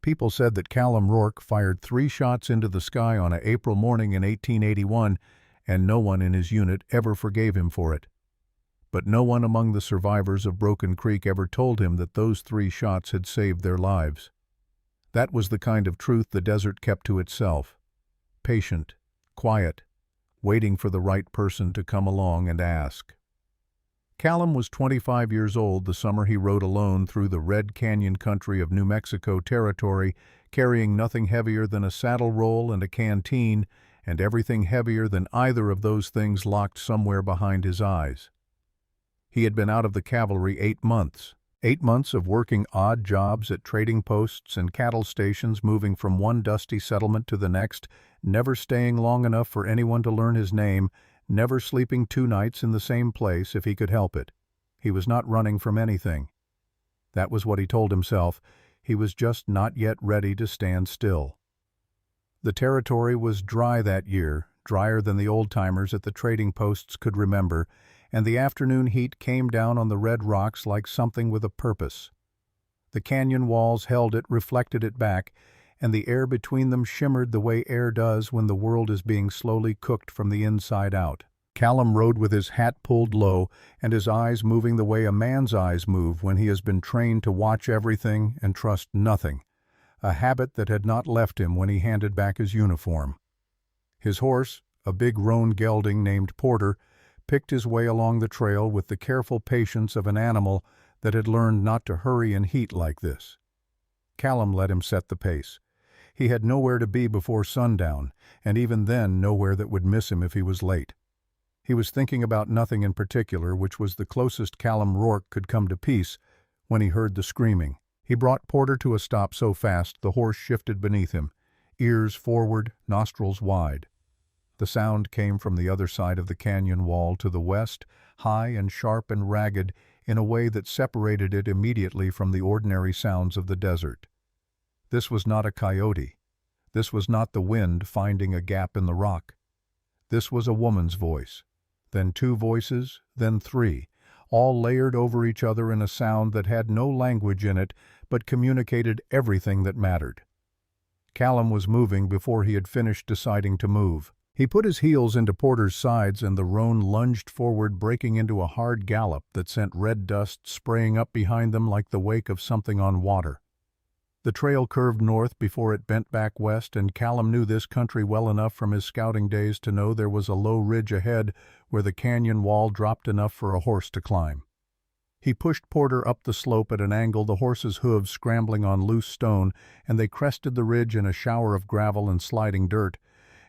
People said that Callum Rourke fired 3 shots into the sky on an April morning in 1881, and no one in his unit ever forgave him for it. But no one among the survivors of Broken Creek ever told him that those 3 shots had saved their lives. That was the kind of truth the desert kept to itself. Patient, quiet, waiting for the right person to come along and ask. Callum was 25 years old the summer he rode alone through the Red Canyon country of New Mexico Territory, carrying nothing heavier than a saddle roll and a canteen, and everything heavier than either of those things locked somewhere behind his eyes. He had been out of the cavalry 8 months. 8 months of working odd jobs at trading posts and cattle stations, moving from one dusty settlement to the next, never staying long enough for anyone to learn his name, never sleeping 2 nights in the same place if he could help it. He was not running from anything. That was what he told himself. He was just not yet ready to stand still. The territory was dry that year, drier than the old-timers at the trading posts could remember, and the afternoon heat came down on the red rocks like something with a purpose. The canyon walls held it, reflected it back, and the air between them shimmered the way air does when the world is being slowly cooked from the inside out. Callum rode with his hat pulled low and his eyes moving the way a man's eyes move when he has been trained to watch everything and trust nothing, a habit that had not left him when he handed back his uniform. His horse, a big roan gelding named Porter, picked his way along the trail with the careful patience of an animal that had learned not to hurry in heat like this. Callum let him set the pace. He had nowhere to be before sundown, and even then nowhere that would miss him if he was late. He was thinking about nothing in particular, which was the closest Callum Rourke could come to peace, when he heard the screaming. He brought Porter to a stop so fast the horse shifted beneath him, ears forward, nostrils wide. The sound came from the other side of the canyon wall to the west, high and sharp and ragged, in a way that separated it immediately from the ordinary sounds of the desert. This was not a coyote. This was not the wind finding a gap in the rock. This was a woman's voice, then 2 voices, then 3, all layered over each other in a sound that had no language in it but communicated everything that mattered. Callum was moving before he had finished deciding to move. He put his heels into Porter's sides and the roan lunged forward, breaking into a hard gallop that sent red dust spraying up behind them like the wake of something on water. The trail curved north before it bent back west, and Callum knew this country well enough from his scouting days to know there was a low ridge ahead where the canyon wall dropped enough for a horse to climb. He pushed Porter up the slope at an angle, the horse's hooves scrambling on loose stone, and they crested the ridge in a shower of gravel and sliding dirt,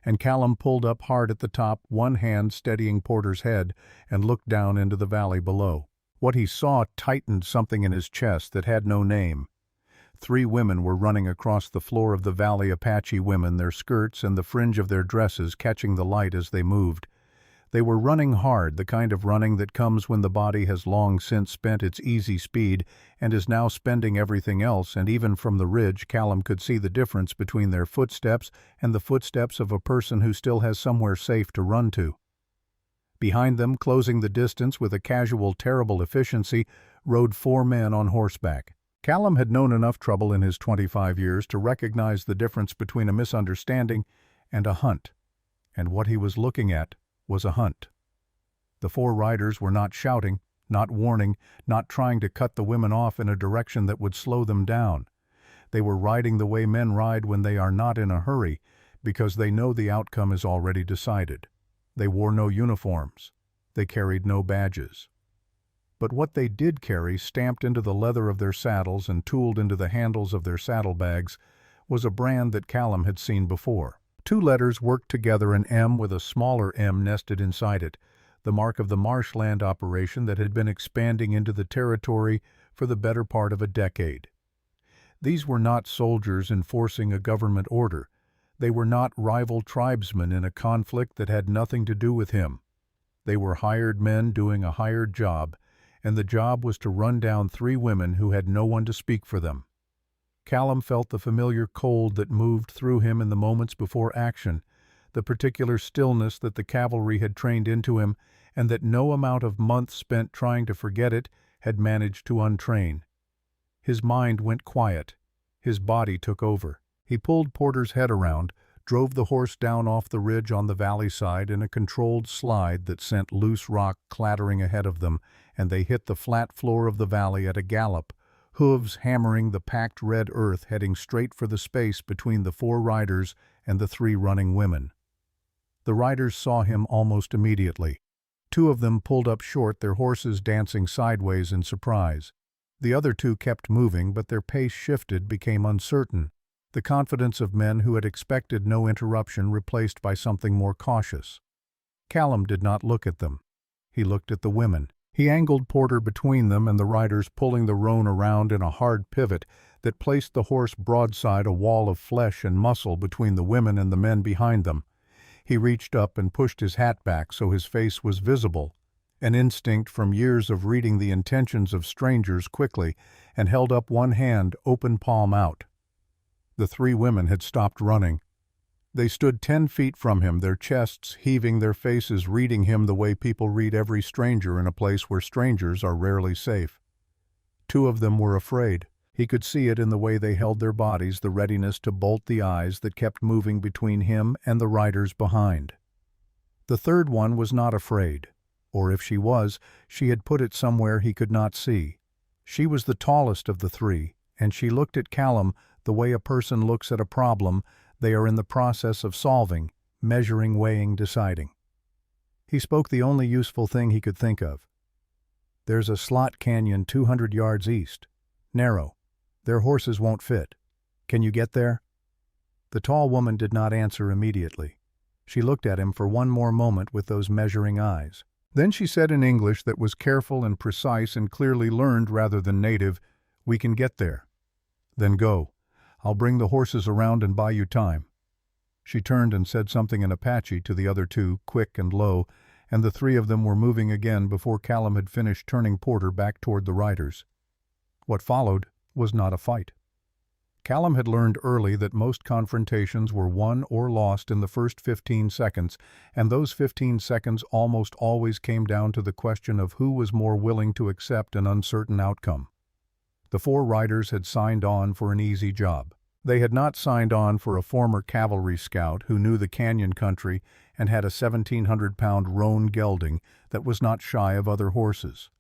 and Callum pulled up hard at the top, one hand steadying Porter's head, and looked down into the valley below. What he saw tightened something in his chest that had no name. 3 women were running across the floor of the valley, Apache women, their skirts and the fringe of their dresses catching the light as they moved. They were running hard, the kind of running that comes when the body has long since spent its easy speed and is now spending everything else, and even from the ridge Callum could see the difference between their footsteps and the footsteps of a person who still has somewhere safe to run to. Behind them, closing the distance with a casual, terrible efficiency, rode 4 men on horseback. Callum had known enough trouble in his 25 years to recognize the difference between a misunderstanding and a hunt, and what he was looking at was a hunt. The 4 riders were not shouting, not warning, not trying to cut the women off in a direction that would slow them down. They were riding the way men ride when they are not in a hurry, because they know the outcome is already decided. They wore no uniforms. They carried no badges. But what they did carry, stamped into the leather of their saddles and tooled into the handles of their saddlebags, was a brand that Callum had seen before. 2 letters worked together, an M with a smaller M nested inside it, the mark of the marshland operation that had been expanding into the territory for the better part of a decade. These were not soldiers enforcing a government order. They were not rival tribesmen in a conflict that had nothing to do with him. They were hired men doing a hired job, and the job was to run down 3 women who had no one to speak for them. Callum felt the familiar cold that moved through him in the moments before action, the particular stillness that the cavalry had trained into him, and that no amount of months spent trying to forget it had managed to untrain. His mind went quiet. His body took over. He pulled Porter's head around, drove the horse down off the ridge on the valley side in a controlled slide that sent loose rock clattering ahead of them, and they hit the flat floor of the valley at a gallop, hooves hammering the packed red earth, heading straight for the space between the 4 riders and the 3 running women. The riders saw him almost immediately. 2 of them pulled up short, their horses dancing sideways in surprise. The other 2 kept moving, but their pace shifted, became uncertain. The confidence of men who had expected no interruption replaced by something more cautious. Callum did not look at them. He looked at the women. He angled Porter between them and the riders, pulling the roan around in a hard pivot that placed the horse broadside, a wall of flesh and muscle between the women and the men behind them. He reached up and pushed his hat back so his face was visible, an instinct from years of reading the intentions of strangers quickly, and held up one hand, open palm out. The 3 women had stopped running. They stood 10 feet from him, their chests heaving, their faces reading him the way people read every stranger in a place where strangers are rarely safe. 2 of them were afraid. He could see it in the way they held their bodies, the readiness to bolt the eyes that kept moving between him and the riders behind. The 3rd one was not afraid, or if she was, she had put it somewhere he could not see. She was the tallest of the 3, and she looked at Callum the way a person looks at a problem they are in the process of solving, measuring, weighing, deciding. He spoke the only useful thing he could think of. "There's a slot canyon 200 yards east. Narrow. Their horses won't fit. Can you get there?" The tall woman did not answer immediately. She looked at him for one more moment with those measuring eyes. Then she said in English that was careful and precise and clearly learned rather than native, "We can get there." "Then go. I'll bring the horses around and buy you time." She turned and said something in Apache to the other 2, quick and low, and the 3 of them were moving again before Callum had finished turning Porter back toward the riders. What followed was not a fight. Callum had learned early that most confrontations were won or lost in the first 15 seconds, and those 15 seconds almost always came down to the question of who was more willing to accept an uncertain outcome. The 4 riders had signed on for an easy job. They had not signed on for a former cavalry scout who knew the canyon country and had a 1,700-pound roan gelding that was not shy of other horses.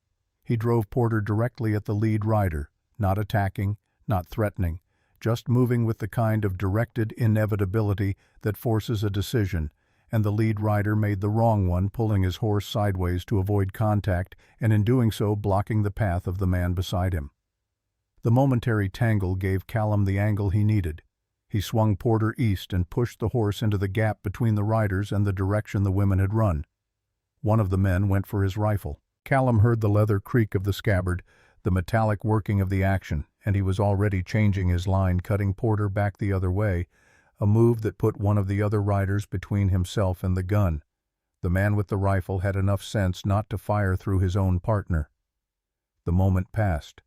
He drove Porter directly at the lead rider, not attacking, not threatening, just moving with the kind of directed inevitability that forces a decision, and the lead rider made the wrong one, pulling his horse sideways to avoid contact and in doing so blocking the path of the man beside him. The momentary tangle gave Callum the angle he needed. He swung Porter east and pushed the horse into the gap between the riders and the direction the women had run. One of the men went for his rifle. Callum heard the leather creak of the scabbard, the metallic working of the action, and he was already changing his line, cutting Porter back the other way, a move that put one of the other riders between himself and the gun. The man with the rifle had enough sense not to fire through his own partner. The moment passed.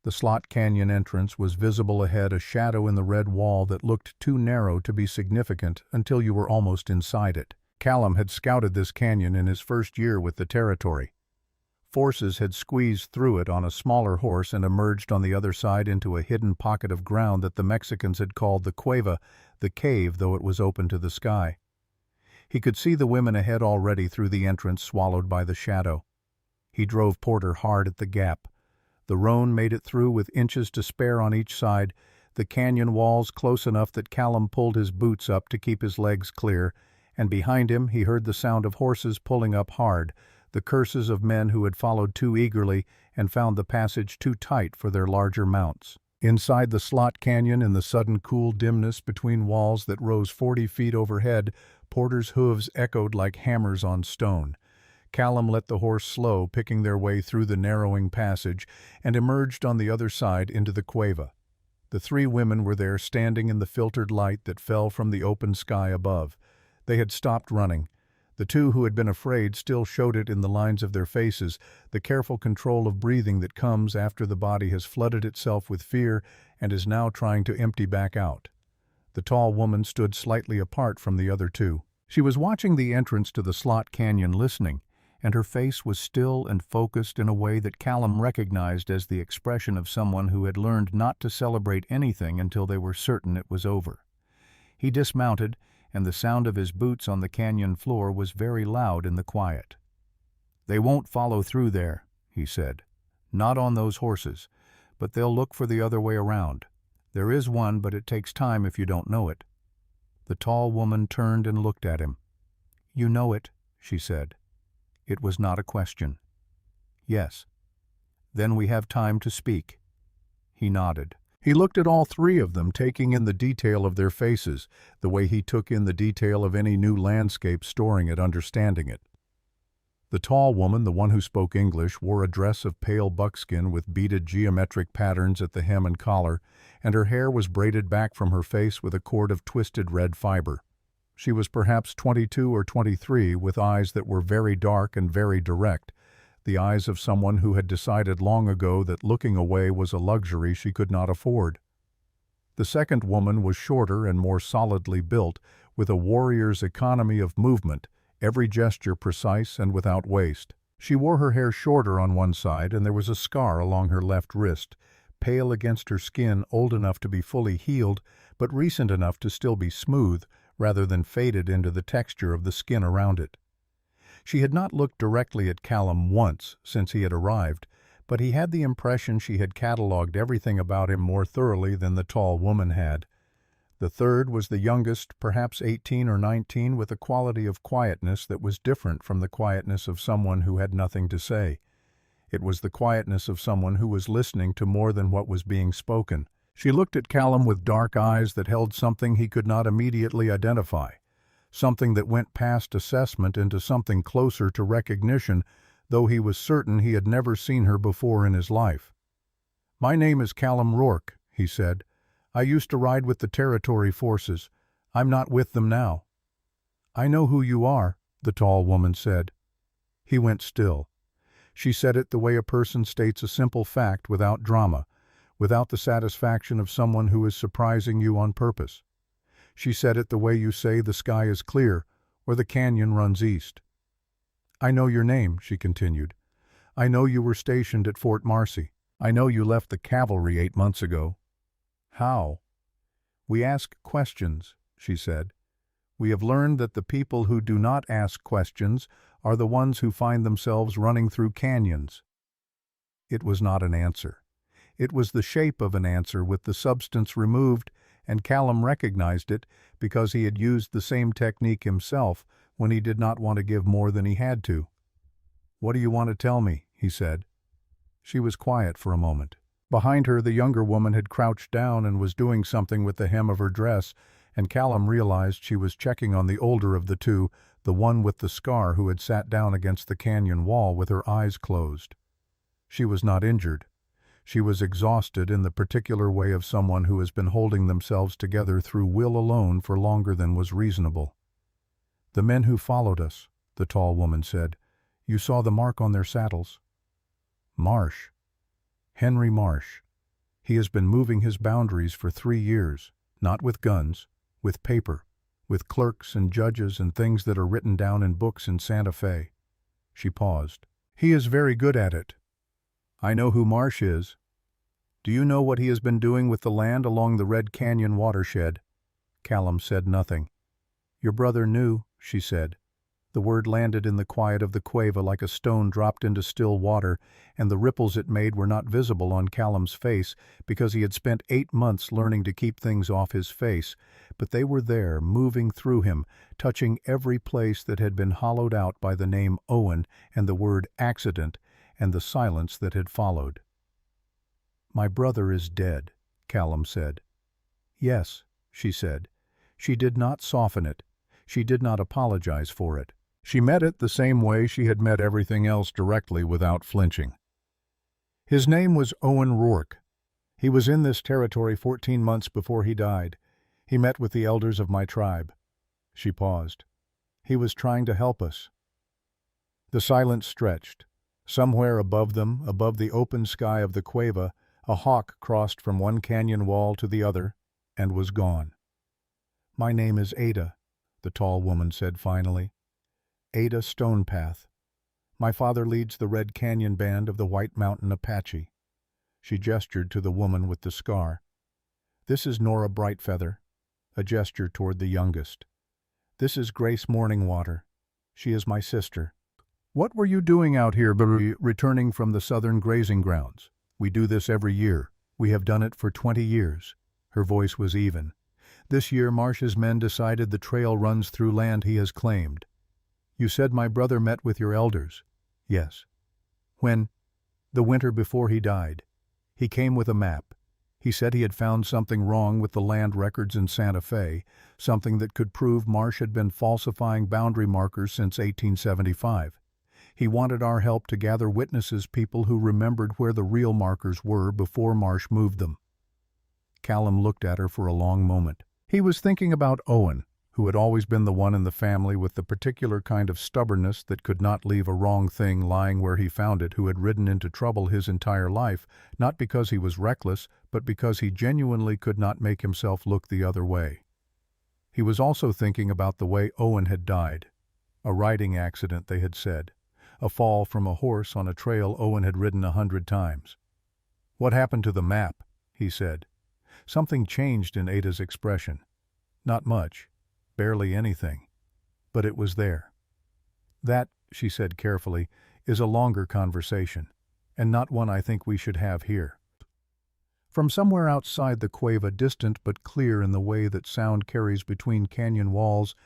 The slot canyon entrance was visible ahead, a shadow in the red wall that looked too narrow to be significant until you were almost inside it. Callum had scouted this canyon in his first year with the territory. Forces had squeezed through it on a smaller horse and emerged on the other side into a hidden pocket of ground that the Mexicans had called the cueva, the cave, though it was open to the sky. He could see the women ahead already through the entrance, swallowed by the shadow. He drove Porter hard at the gap. The roan made it through with inches to spare on each side, the canyon walls close enough that Callum pulled his boots up to keep his legs clear, and behind him he heard the sound of horses pulling up hard, the curses of men who had followed too eagerly and found the passage too tight for their larger mounts. Inside the slot canyon, in the sudden cool dimness between walls that rose 40 feet overhead, Porter's hooves echoed like hammers on stone. Callum let the horse slow, picking their way through the narrowing passage, and emerged on the other side into the cueva. The 3 women were there, standing in the filtered light that fell from the open sky above. They had stopped running. The 2 who had been afraid still showed it in the lines of their faces, the careful control of breathing that comes after the body has flooded itself with fear and is now trying to empty back out. The tall woman stood slightly apart from the other 2. She was watching the entrance to the slot canyon, listening, and her face was still and focused in a way that Callum recognized as the expression of someone who had learned not to celebrate anything until they were certain it was over. He dismounted, and the sound of his boots on the canyon floor was very loud in the quiet. "They won't follow through there," he said. "Not on those horses, but they'll look for the other way around. There is one, but it takes time if you don't know it." The tall woman turned and looked at him. "You know it," she said. It was not a question. "Yes." "Then we have time to speak." He nodded. He looked at all three of them, taking in the detail of their faces, the way he took in the detail of any new landscape, storing it, understanding it. The tall woman, the one who spoke English, wore a dress of pale buckskin with beaded geometric patterns at the hem and collar, and her hair was braided back from her face with a cord of twisted red fiber. She was perhaps 22 or 23, with eyes that were very dark and very direct, the eyes of someone who had decided long ago that looking away was a luxury she could not afford. The second woman was shorter and more solidly built, with a warrior's economy of movement, every gesture precise and without waste. She wore her hair shorter on one side, and there was a scar along her left wrist, pale against her skin, old enough to be fully healed, but recent enough to still be smooth, rather than faded into the texture of the skin around it. She had not looked directly at Callum once since he had arrived, but he had the impression she had catalogued everything about him more thoroughly than the tall woman had. The third was the youngest, perhaps 18 or 19, with a quality of quietness that was different from the quietness of someone who had nothing to say. It was the quietness of someone who was listening to more than what was being spoken. She looked at Callum with dark eyes that held something he could not immediately identify, something that went past assessment into something closer to recognition, though he was certain he had never seen her before in his life. "My name is Callum Rourke," he said. "I used to ride with the territory forces. I'm not with them now." "I know who you are," the tall woman said. He went still. She said it the way a person states a simple fact, without drama, without the satisfaction of someone who is surprising you on purpose. She said it the way you say the sky is clear or the canyon runs east. "I know your name," she continued. "I know you were stationed at Fort Marcy. I know you left the cavalry 8 months ago." "How?" "We ask questions," she said. "We have learned that the people who do not ask questions are the ones who find themselves running through canyons." It was not an answer. It was the shape of an answer with the substance removed, and Callum recognized it because he had used the same technique himself when he did not want to give more than he had to. "What do you want to tell me?" he said. She was quiet for a moment. Behind her, the younger woman had crouched down and was doing something with the hem of her dress, and Callum realized she was checking on the older of the two, the one with the scar who had sat down against the canyon wall with her eyes closed. She was not injured. She was exhausted in the particular way of someone who has been holding themselves together through will alone for longer than was reasonable. "The men who followed us," the tall woman said. "You saw the mark on their saddles." "Marsh. Henry Marsh. He has been moving his boundaries for 3 years, not with guns, with paper, with clerks and judges and things that are written down in books in Santa Fe." She paused. "He is very good at it." "I know who Marsh is." "Do you know what he has been doing with the land along the Red Canyon watershed?" Callum said nothing. "Your brother knew," she said. The word landed in the quiet of the Cueva like a stone dropped into still water, and the ripples it made were not visible on Callum's face because he had spent 8 months learning to keep things off his face, but they were there, moving through him, touching every place that had been hollowed out by the name Owen and the word accident and the silence that had followed. "My brother is dead," Callum said. "Yes," she said. She did not soften it. She did not apologize for it. She met it the same way she had met everything else, directly, without flinching. "His name was Owen Rourke. He was in this territory 14 months before he died. He met with the elders of my tribe." She paused. "He was trying to help us." The silence stretched. Somewhere above them, above the open sky of the Cueva, a hawk crossed from one canyon wall to the other and was gone. "My name is Ada," the tall woman said finally. "Ada Stonepath." My father leads the Red Canyon Band of the White Mountain Apache." She gestured to the woman with the scar. "This is Nora Brightfeather," a gesture toward the youngest. "This is Grace Morningwater. She is my sister." "What were you doing out here, returning from the southern grazing grounds? We do this every year. We have done it for 20 years. Her voice was even. "This year Marsh's men decided the trail runs through land he has claimed." "You said my brother met with your elders." "Yes." "When?" "The winter before he died. He came with a map. He said he had found something wrong with the land records in Santa Fe, something that could prove Marsh had been falsifying boundary markers since 1875. He wanted our help to gather witnesses, people who remembered where the real markers were before Marsh moved them." Callum looked at her for a long moment. He was thinking about Owen, who had always been the one in the family with the particular kind of stubbornness that could not leave a wrong thing lying where he found it, who had ridden into trouble his entire life, not because he was reckless, but because he genuinely could not make himself look the other way. He was also thinking about the way Owen had died. A riding accident, they had said. A fall from a horse on a trail Owen had ridden 100 times. "What happened to the map?" he said. Something changed in Ada's expression. Not much. Barely anything. But it was there. "That," she said carefully, "is a longer conversation, and not one I think we should have here." From somewhere outside the cueva, distant but clear in the way that sound carries between canyon walls,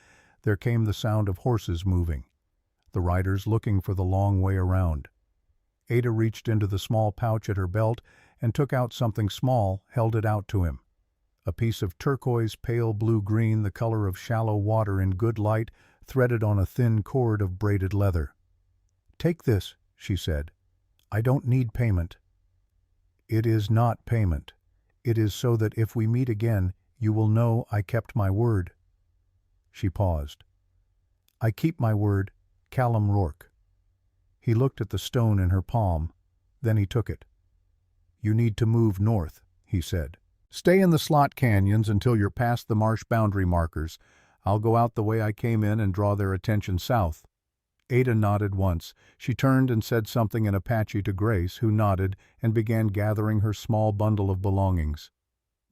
there came the sound of horses moving, the riders looking for the long way around. Ada reached into the small pouch at her belt and took out something small, held it out to him. A piece of turquoise, pale blue-green, the color of shallow water in good light, threaded on a thin cord of braided leather. "Take this," she said. "I don't need payment." "It is not payment. It is so that if we meet again, you will know I kept my word." She paused. "I keep my word, Callum Rourke." He looked at the stone in her palm, then he took it. "You need to move north," he said. "Stay in the slot canyons until you're past the marsh boundary markers. I'll go out the way I came in and draw their attention south." Ada nodded once. She turned and said something in Apache to Grace, who nodded and began gathering her small bundle of belongings.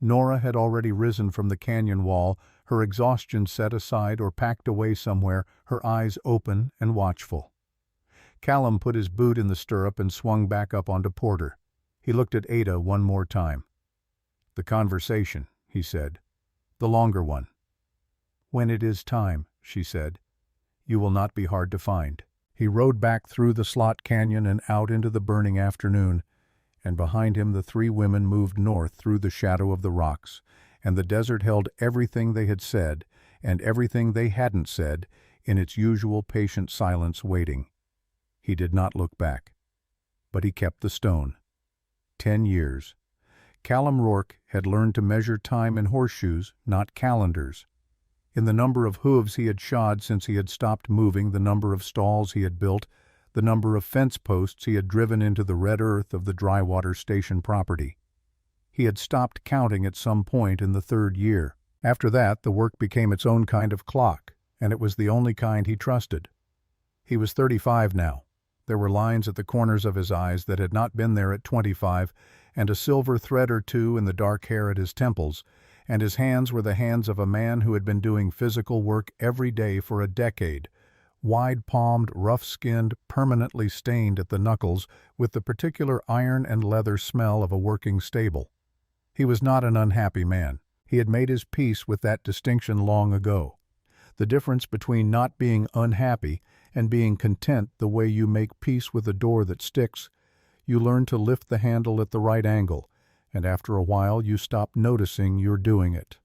Nora had already risen from the canyon wall, her exhaustion set aside or packed away somewhere, her eyes open and watchful. Callum put his boot in the stirrup and swung back up onto Porter. He looked at Ada one more time. "The conversation," he said. "The longer one." "When it is time," she said. "You will not be hard to find." He rode back through the slot canyon and out into the burning afternoon, and behind him the three women moved north through the shadow of the rocks, and the desert held everything they had said and everything they hadn't said in its usual patient silence, waiting. He did not look back. But he kept the stone. 10 years. Callum Rourke had learned to measure time in horseshoes, not calendars. In the number of hooves he had shod since he had stopped moving, the number of stalls he had built, the number of fence posts he had driven into the red earth of the Drywater Station property. He had stopped counting at some point in the 3rd year. After that, the work became its own kind of clock, and it was the only kind he trusted. He was 35 now. There were lines at the corners of his eyes that had not been there at 25, and a silver thread or two in the dark hair at his temples, and his hands were the hands of a man who had been doing physical work every day for a decade, wide-palmed, rough-skinned, permanently stained at the knuckles with the particular iron and leather smell of a working stable. He was not an unhappy man. He had made his peace with that distinction long ago. The difference between not being unhappy and being content, the way you make peace with a door that sticks. You learn to lift the handle at the right angle, and after a while you stop noticing you're doing it.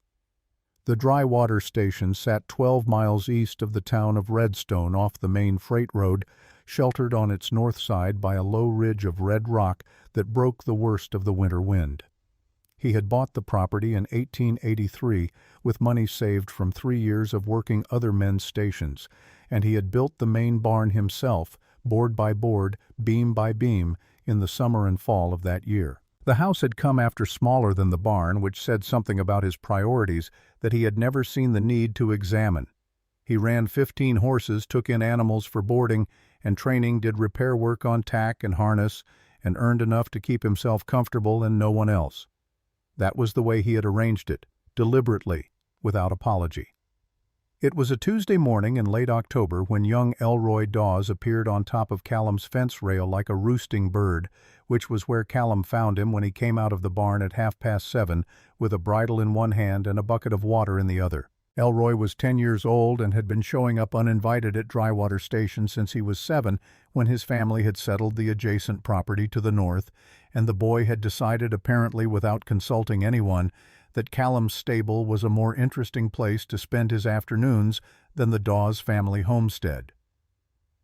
The Drywater Station sat 12 miles east of the town of Redstone off the main freight road, sheltered on its north side by a low ridge of red rock that broke the worst of the winter wind. He had bought the property in 1883 with money saved from 3 years of working other men's stations, and he had built the main barn himself, board by board, beam by beam, in the summer and fall of that year. The house had come after smaller than the barn, which said something about his priorities that he had never seen the need to examine. He ran 15 horses, took in animals for boarding, and training did repair work on tack and harness, and earned enough to keep himself comfortable and no one else. That was the way he had arranged it, deliberately, without apology. It was a Tuesday morning in late October when young Elroy Dawes appeared on top of Callum's fence rail like a roosting bird, which was where Callum found him when he came out of the barn at 7:30 with a bridle in one hand and a bucket of water in the other. Elroy was 10 years old and had been showing up uninvited at Drywater Station since he was 7, when his family had settled the adjacent property to the north, and the boy had decided, apparently without consulting anyone, that Callum's stable was a more interesting place to spend his afternoons than the Dawes family homestead.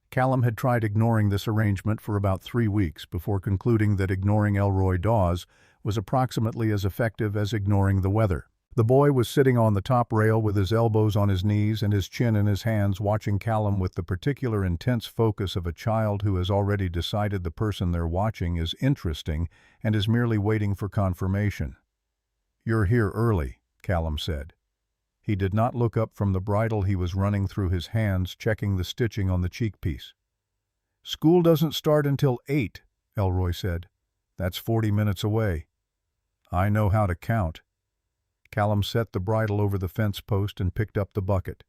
Callum had tried ignoring this arrangement for about 3 weeks before concluding that ignoring Elroy Dawes was approximately as effective as ignoring the weather. The boy was sitting on the top rail with his elbows on his knees and his chin in his hands, watching Callum with the particular intense focus of a child who has already decided the person they're watching is interesting and is merely waiting for confirmation. "You're here early," Callum said. He did not look up from the bridle he was running through his hands, checking the stitching on the cheekpiece. "School doesn't start until 8, Elroy said. "That's 40 minutes away." "I know how to count." Callum set the bridle over the fence post and picked up the bucket.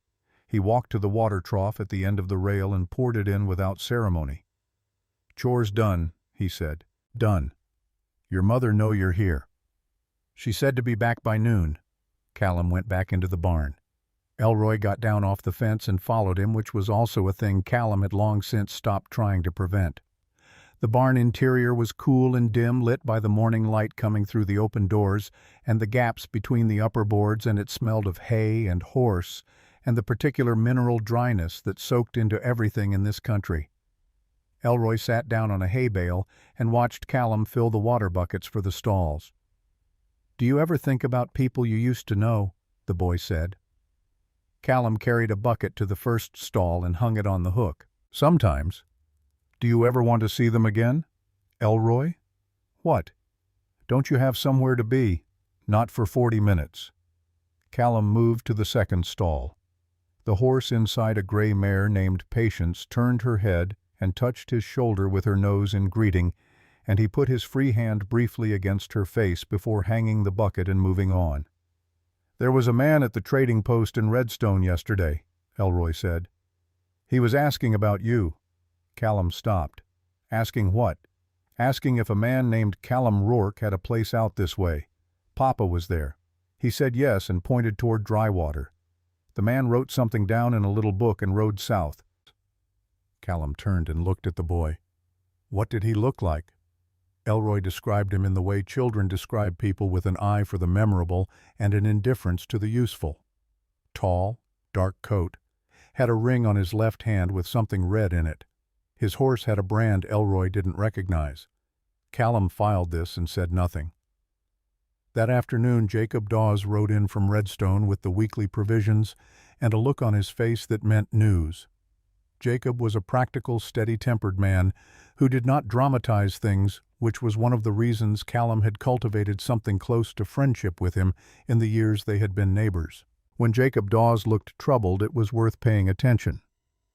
He walked to the water trough at the end of the rail and poured it in without ceremony. "Chores done," he said. "Done. Your mother know you're here." "She said to be back by noon." Callum went back into the barn. Elroy got down off the fence and followed him, which was also a thing Callum had long since stopped trying to prevent. The barn interior was cool and dim, lit by the morning light coming through the open doors and the gaps between the upper boards, and it smelled of hay and horse and the particular mineral dryness that soaked into everything in this country. Elroy sat down on a hay bale and watched Callum fill the water buckets for the stalls. "Do you ever think about people you used to know?" the boy said. Callum carried a bucket to the first stall and hung it on the hook. "Sometimes." "Do you ever want to see them again?" "Elroy?" "What?" "Don't you have somewhere to be?" "Not for 40 minutes." Callum moved to the second stall. The horse inside a gray mare named Patience turned her head and touched his shoulder with her nose in greeting, and he put his free hand briefly against her face before hanging the bucket and moving on. "There was a man at the trading post in Redstone yesterday," Elroy said. "He was asking about you." Callum stopped. "Asking what?" "Asking if a man named Callum Rourke had a place out this way. Papa was there. He said yes and pointed toward Drywater. The man wrote something down in a little book and rode south." Callum turned and looked at the boy. "What did he look like?" Elroy described him in the way children describe people, with an eye for the memorable and an indifference to the useful. Tall, dark coat, had a ring on his left hand with something red in it. His horse had a brand Elroy didn't recognize. Callum filed this and said nothing. That afternoon Jacob Dawes rode in from Redstone with the weekly provisions and a look on his face that meant news. Jacob was a practical, steady-tempered man who did not dramatize things, which was one of the reasons Callum had cultivated something close to friendship with him in the years they had been neighbors. When Jacob Dawes looked troubled, it was worth paying attention.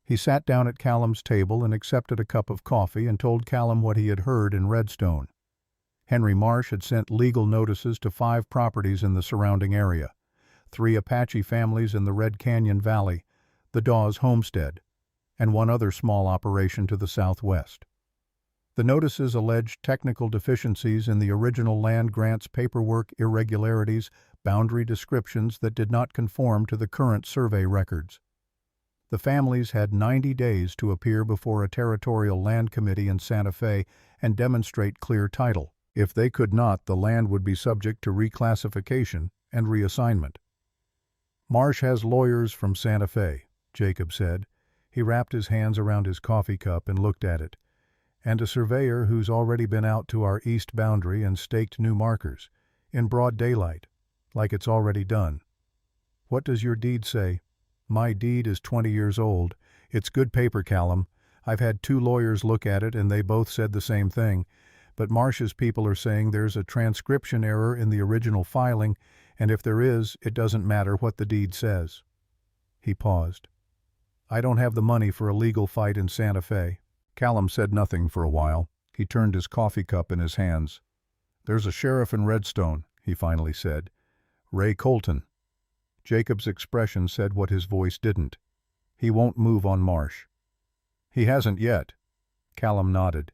He sat down at Callum's table and accepted a cup of coffee and told Callum what he had heard in Redstone. Henry Marsh had sent legal notices to 5 properties in the surrounding area, 3 Apache families in the Red Canyon Valley, the Dawes homestead, and 1 other small operation to the southwest. The notices alleged technical deficiencies in the original land grants paperwork, irregularities, boundary descriptions that did not conform to the current survey records. The families had 90 days to appear before a territorial land committee in Santa Fe and demonstrate clear title. If they could not, the land would be subject to reclassification and reassignment. "Marsh has lawyers from Santa Fe," Jacob said. He wrapped his hands around his coffee cup and looked at it. "And a surveyor who's already been out to our east boundary and staked new markers, in broad daylight, like it's already done." "What does your deed say?" "My deed is 20 years old. It's good paper, Callum. I've had 2 lawyers look at it and they both said the same thing. But Marsh's people are saying there's a transcription error in the original filing, and if there is, it doesn't matter what the deed says." He paused. I don't have the money for a legal fight in Santa Fe. Callum said nothing for a while. He turned his coffee cup in his hands. There's a sheriff in Redstone, he finally said. Ray Colton. Jacob's expression said what his voice didn't. He won't move on Marsh. He hasn't yet. Callum nodded.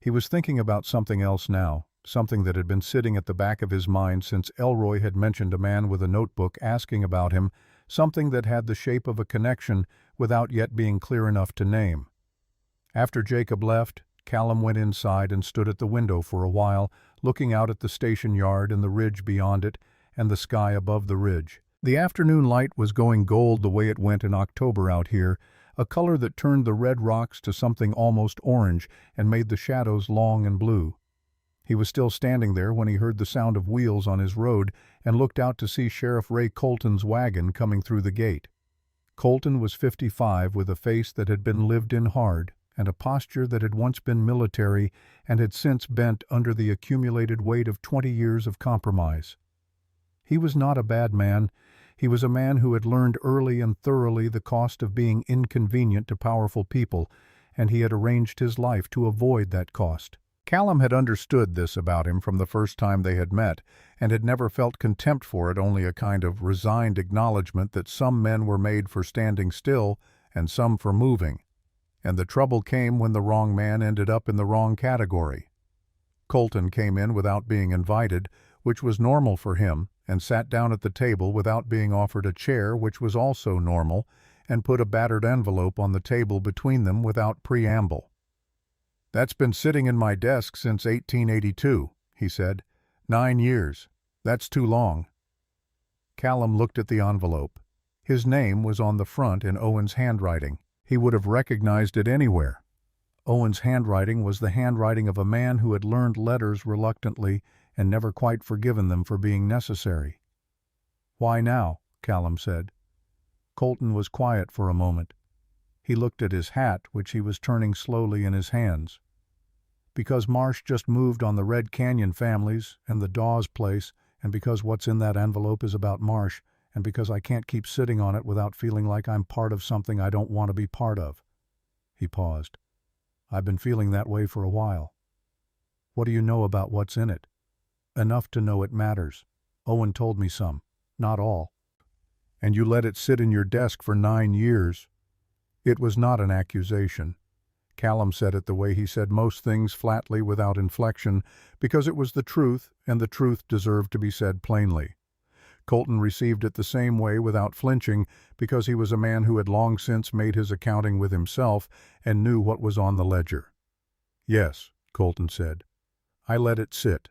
He was thinking about something else now, something that had been sitting at the back of his mind since Elroy had mentioned a man with a notebook asking about him, something that had the shape of a connection without yet being clear enough to name. After Jacob left, Callum went inside and stood at the window for a while, looking out at the station yard and the ridge beyond it and the sky above the ridge. The afternoon light was going gold the way it went in October out here, a color that turned the red rocks to something almost orange and made the shadows long and blue. He was still standing there when he heard the sound of wheels on his road and looked out to see Sheriff Ray Colton's wagon coming through the gate. Colton was 55 with a face that had been lived in hard and a posture that had once been military and had since bent under the accumulated weight of 20 years of compromise. He was not a bad man. He was a man who had learned early and thoroughly the cost of being inconvenient to powerful people, and he had arranged his life to avoid that cost. Callum had understood this about him from the first time they had met, and had never felt contempt for it, only a kind of resigned acknowledgement that some men were made for standing still and some for moving. And the trouble came when the wrong man ended up in the wrong category. Colton came in without being invited, which was normal for him, and sat down at the table without being offered a chair, which was also normal, and put a battered envelope on the table between them without preamble. "That's been sitting in my desk since 1882, he said. 9 years. That's too long." Callum looked at the envelope. His name was on the front in Owen's handwriting. He would have recognized it anywhere. Owen's handwriting was the handwriting of a man who had learned letters reluctantly and never quite forgiven them for being necessary. "Why now?" Callum said. Colton was quiet for a moment. He looked at his hat, which he was turning slowly in his hands. "Because Marsh just moved on the Red Canyon families and the Dawes place, and because what's in that envelope is about Marsh, and because I can't keep sitting on it without feeling like I'm part of something I don't want to be part of." He paused. "I've been feeling that way for a while." "What do you know about what's in it?" "Enough to know it matters. Owen told me some. Not all." "And you let it sit in your desk for 9 years. It was not an accusation. Callum said it the way he said most things, flatly, without inflection, because it was the truth, and the truth deserved to be said plainly. Colton received it the same way without flinching, because he was a man who had long since made his accounting with himself and knew what was on the ledger. "Yes," Colton said. "I let it sit."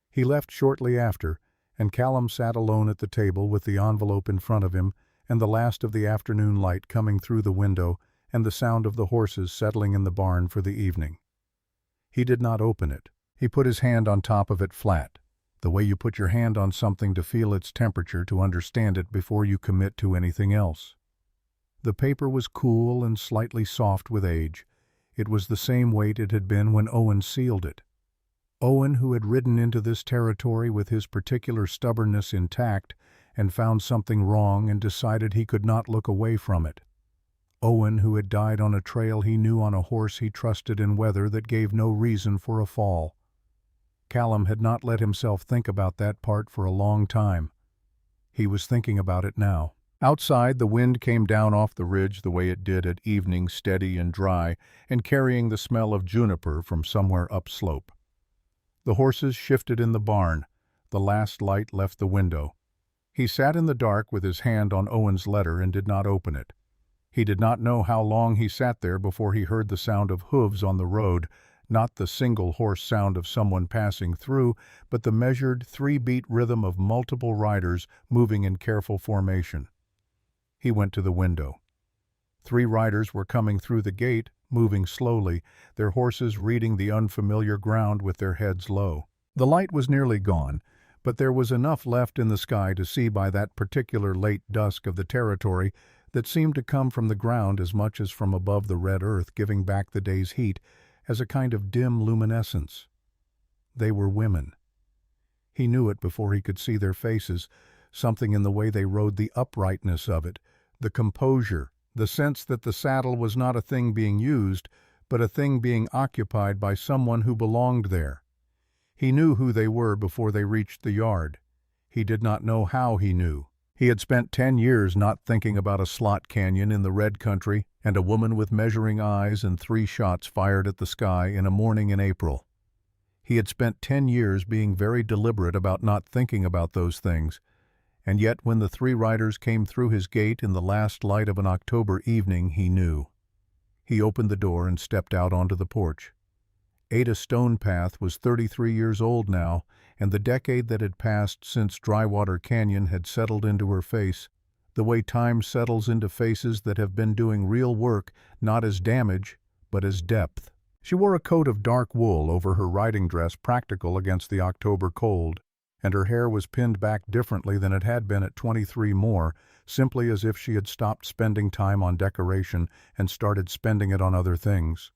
He left shortly after, and Callum sat alone at the table with the envelope in front of him and the last of the afternoon light coming through the window and the sound of the horses settling in the barn for the evening. He did not open it. He put his hand on top of it flat, the way you put your hand on something to feel its temperature, to understand it before you commit to anything else. The paper was cool and slightly soft with age. It was the same weight it had been when Owen sealed it. Owen, who had ridden into this territory with his particular stubbornness intact and found something wrong and decided he could not look away from it. Owen, who had died on a trail he knew on a horse he trusted in weather that gave no reason for a fall. Callum had not let himself think about that part for a long time. He was thinking about it now. Outside, the wind came down off the ridge the way it did at evening, steady and dry, and carrying the smell of juniper from somewhere upslope. The horses shifted in the barn. The last light left the window. He sat in the dark with his hand on Owen's letter and did not open it. He did not know how long he sat there before he heard the sound of hooves on the road, not the single hoarse sound of someone passing through, but the measured, 3-beat rhythm of multiple riders moving in careful formation. He went to the window. 3 riders were coming through the gate, moving slowly, their horses reading the unfamiliar ground with their heads low. The light was nearly gone, but there was enough left in the sky to see by that particular late dusk of the territory that seemed to come from the ground as much as from above the red earth, giving back the day's heat as a kind of dim luminescence. They were women. He knew it before he could see their faces, something in the way they rode, the uprightness of it, the composure, the sense that the saddle was not a thing being used, but a thing being occupied by someone who belonged there. He knew who they were before they reached the yard. He did not know how he knew. He had spent 10 years not thinking about a slot canyon in the red country and a woman with measuring eyes and 3 shots fired at the sky in a morning in April. He had spent 10 years being very deliberate about not thinking about those things, and yet when the 3 riders came through his gate in the last light of an October evening, he knew. He opened the door and stepped out onto the porch. Ada Stonepath was 33 years old now, and the decade that had passed since Drywater Canyon had settled into her face, the way time settles into faces that have been doing real work, not as damage, but as depth. She wore a coat of dark wool over her riding dress practical against the October cold, and her hair was pinned back differently than it had been at 23 more, simply as if she had stopped spending time on decoration and started spending it on other things.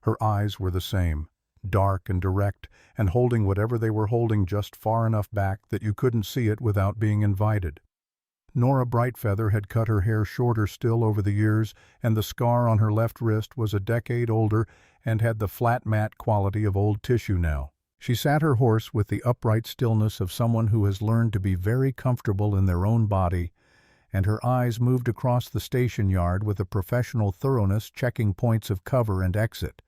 Her eyes were the same, dark and direct, and holding whatever they were holding just far enough back that you couldn't see it without being invited. Nora Brightfeather had cut her hair shorter still over the years, and the scar on her left wrist was a decade older and had the flat matte quality of old tissue now. She sat her horse with the upright stillness of someone who has learned to be very comfortable in their own body, and her eyes moved across the station yard with a professional thoroughness, checking points of cover and exit,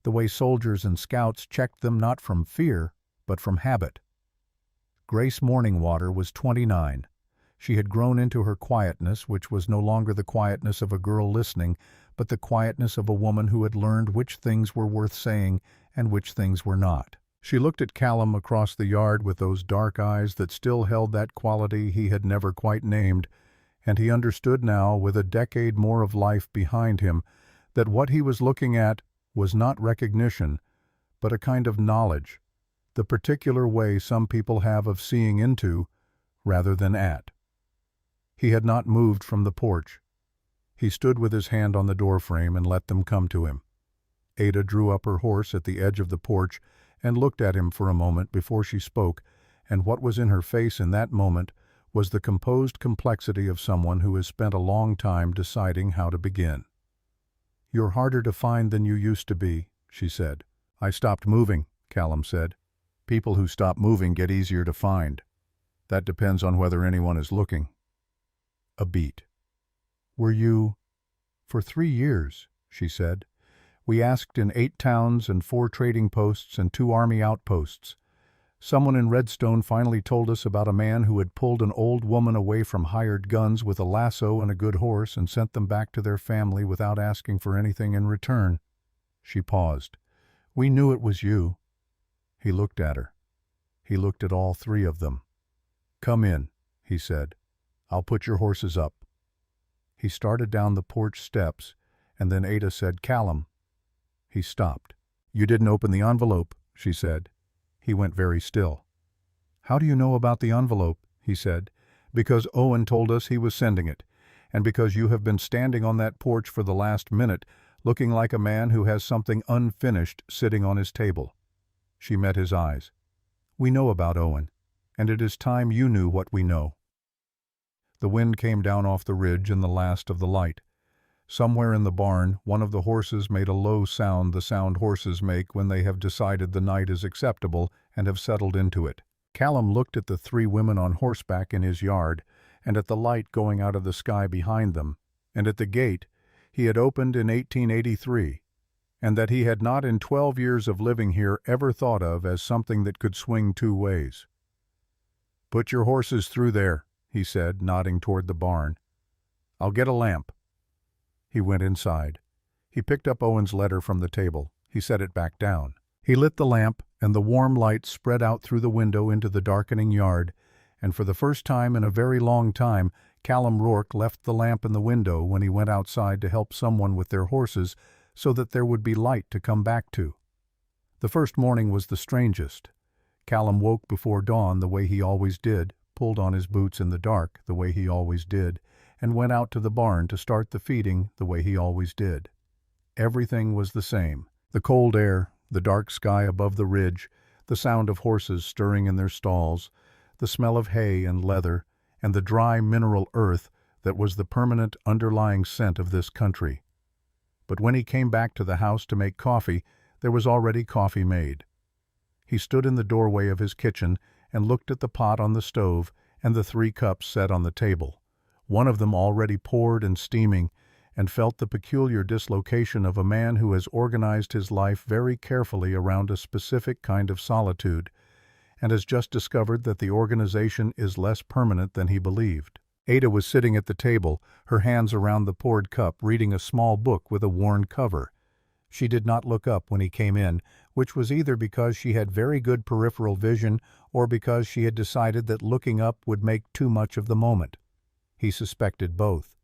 the way soldiers and scouts checked them not from fear, but from habit. Grace Morningwater was 29. She had grown into her quietness, which was no longer the quietness of a girl listening, but the quietness of a woman who had learned which things were worth saying and which things were not. She looked at Callum across the yard with those dark eyes that still held that quality he had never quite named, and he understood now, with a decade more of life behind him, that what he was looking at was not recognition, but a kind of knowledge, the particular way some people have of seeing into rather than at. He had not moved from the porch. He stood with his hand on the doorframe and let them come to him. Ada drew up her horse at the edge of the porch and looked at him for a moment before she spoke, and what was in her face in that moment was the composed complexity of someone who has spent a long time deciding how to begin. "You're harder to find than you used to be," she said. "I stopped moving," Callum said. "People who stop moving get easier to find. That depends on whether anyone is looking." A beat. "Were you—" "For 3 years," she said. "We asked in 8 towns and 4 trading posts and 2 army outposts. Someone in Redstone finally told us about a man who had pulled an old woman away from hired guns with a lasso and a good horse and sent them back to their family without asking for anything in return." She paused. "We knew it was you." He looked at her. He looked at all 3 of them. "Come in," he said. "I'll put your horses up." He started down the porch steps, and then Ada said, "Callum." He stopped. "You didn't open the envelope," she said. He went very still. "How do you know about the envelope?" he said. "Because Owen told us he was sending it, and because you have been standing on that porch for the last minute, looking like a man who has something unfinished sitting on his table." She met his eyes. "We know about Owen, and it is time you knew what we know." The wind came down off the ridge in the last of the light. Somewhere in the barn, one of the horses made a low sound, the sound horses make when they have decided the night is acceptable and have settled into it. Callum looked at the 3 women on horseback in his yard, and at the light going out of the sky behind them, and at the gate he had opened in 1883, and that he had not in 12 years of living here ever thought of as something that could swing 2 ways. "Put your horses through there," he said, nodding toward the barn. "I'll get a lamp." He went inside. He picked up Owen's letter from the table. He set it back down. He lit the lamp, and the warm light spread out through the window into the darkening yard, and for the first time in a very long time, Callum Rourke left the lamp in the window when he went outside to help someone with their horses so that there would be light to come back to. The first morning was the strangest. Callum woke before dawn the way he always did, pulled on his boots in the dark the way he always did, and went out to the barn to start the feeding the way he always did. Everything was the same. The cold air, the dark sky above the ridge, the sound of horses stirring in their stalls, the smell of hay and leather, and the dry mineral earth that was the permanent underlying scent of this country. But when he came back to the house to make coffee, there was already coffee made. He stood in the doorway of his kitchen and looked at the pot on the stove and the 3 cups set on the table, one of them already poured and steaming, and felt the peculiar dislocation of a man who has organized his life very carefully around a specific kind of solitude, and has just discovered that the organization is less permanent than he believed. Ada was sitting at the table, her hands around the poured cup, reading a small book with a worn cover. She did not look up when he came in, which was either because she had very good peripheral vision or because she had decided that looking up would make too much of the moment. He suspected both.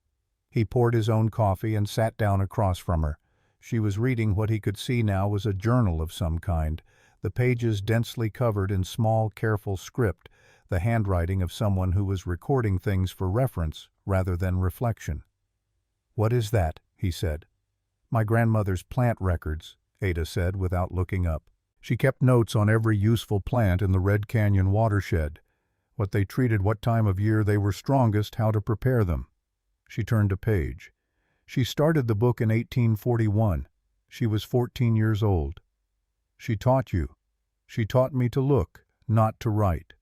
He poured his own coffee and sat down across from her. She was reading what he could see now was a journal of some kind, the pages densely covered in small, careful script, the handwriting of someone who was recording things for reference rather than reflection. "What is that?" he said. "My grandmother's plant records," Ada said without looking up. She kept notes on every useful plant in the Red Canyon watershed, what they treated, what time of year they were strongest, how to prepare them. She turned a page. She started the book in 1841. She was 14 years old. "She taught you." "She taught me to look, not to write."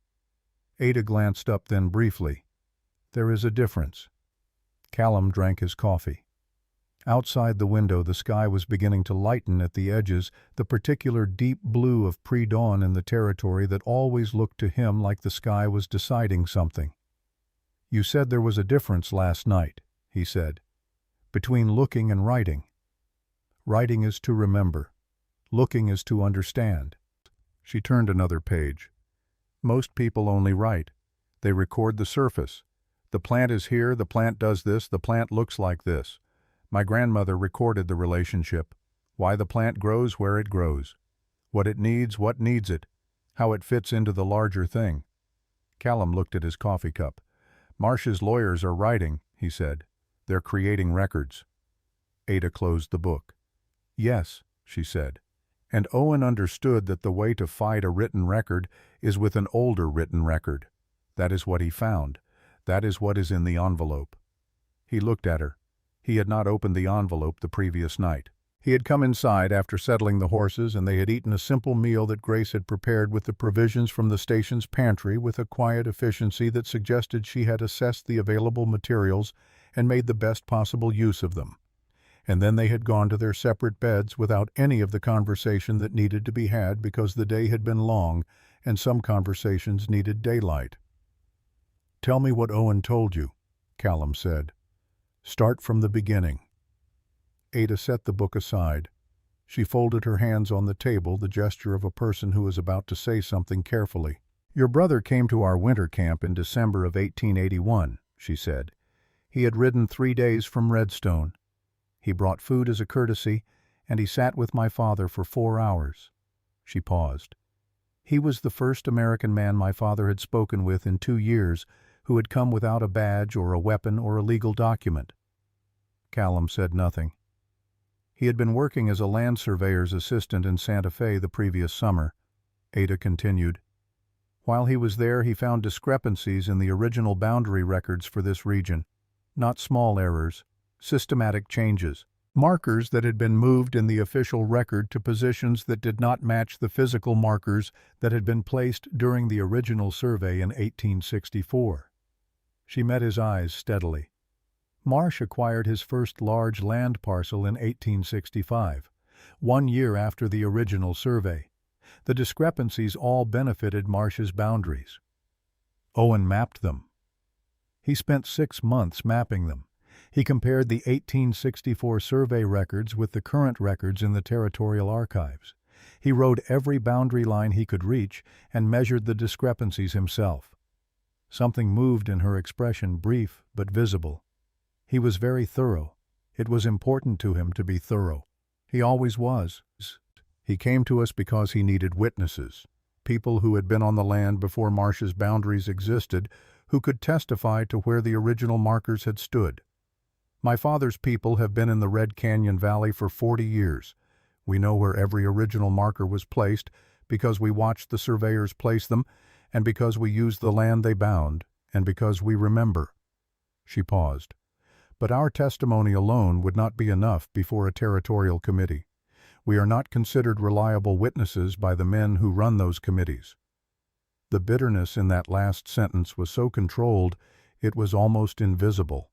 Ada glanced up then briefly. "There is a difference." Callum drank his coffee. Outside the window the sky was beginning to lighten at the edges, the particular deep blue of pre-dawn in the territory that always looked to him like the sky was deciding something. "You said there was a difference last night," he said, "between looking and writing. Writing is to remember. Looking is to understand." She turned another page. "Most people only write. They record the surface. The plant is here, the plant does this, the plant looks like this. My grandmother recorded the relationship, why the plant grows where it grows, what it needs, what needs it, how it fits into the larger thing." Callum looked at his coffee cup. "Marsh's lawyers are writing," he said. "They're creating records." Ada closed the book. "Yes," she said. And Owen understood that the way to fight a written record is with an older written record. That is what he found. That is what is in the envelope. He looked at her. He had not opened the envelope the previous night. He had come inside after settling the horses, and they had eaten a simple meal that Grace had prepared with the provisions from the station's pantry with a quiet efficiency that suggested she had assessed the available materials and made the best possible use of them. And then they had gone to their separate beds without any of the conversation that needed to be had because the day had been long and some conversations needed daylight. "Tell me what Owen told you," Callum said. "Start from the beginning." Ada set the book aside. She folded her hands on the table, the gesture of a person who is about to say something carefully. "Your brother came to our winter camp in December of 1881, she said. "He had ridden 3 days from Redstone. He brought food as a courtesy, and he sat with my father for 4 hours. She paused. "He was the first American man my father had spoken with in 2 years who had come without a badge or a weapon or a legal document." Callum said nothing. "He had been working as a land surveyor's assistant in Santa Fe the previous summer," Ada continued. "While he was there, he found discrepancies in the original boundary records for this region. Not small errors, systematic changes. Markers that had been moved in the official record to positions that did not match the physical markers that had been placed during the original survey in 1864. She met his eyes steadily. Marsh acquired his first large land parcel in 1865, 1 year after the original survey. The discrepancies all benefited Marsh's boundaries. Owen mapped them. He spent 6 months mapping them. He compared the 1864 survey records with the current records in the territorial archives. He wrote every boundary line he could reach and measured the discrepancies himself. Something moved in her expression, brief but visible. He was very thorough. It was important to him to be thorough. He always was. He came to us because he needed witnesses, people who had been on the land before Marsh's boundaries existed, who could testify to where the original markers had stood. My father's people have been in the Red Canyon Valley for 40 years. We know where every original marker was placed because we watched the surveyors place them, and because we used the land they bound, and because we remember. She paused. But our testimony alone would not be enough before a territorial committee. We are not considered reliable witnesses by the men who run those committees. The bitterness in that last sentence was so controlled, it was almost invisible.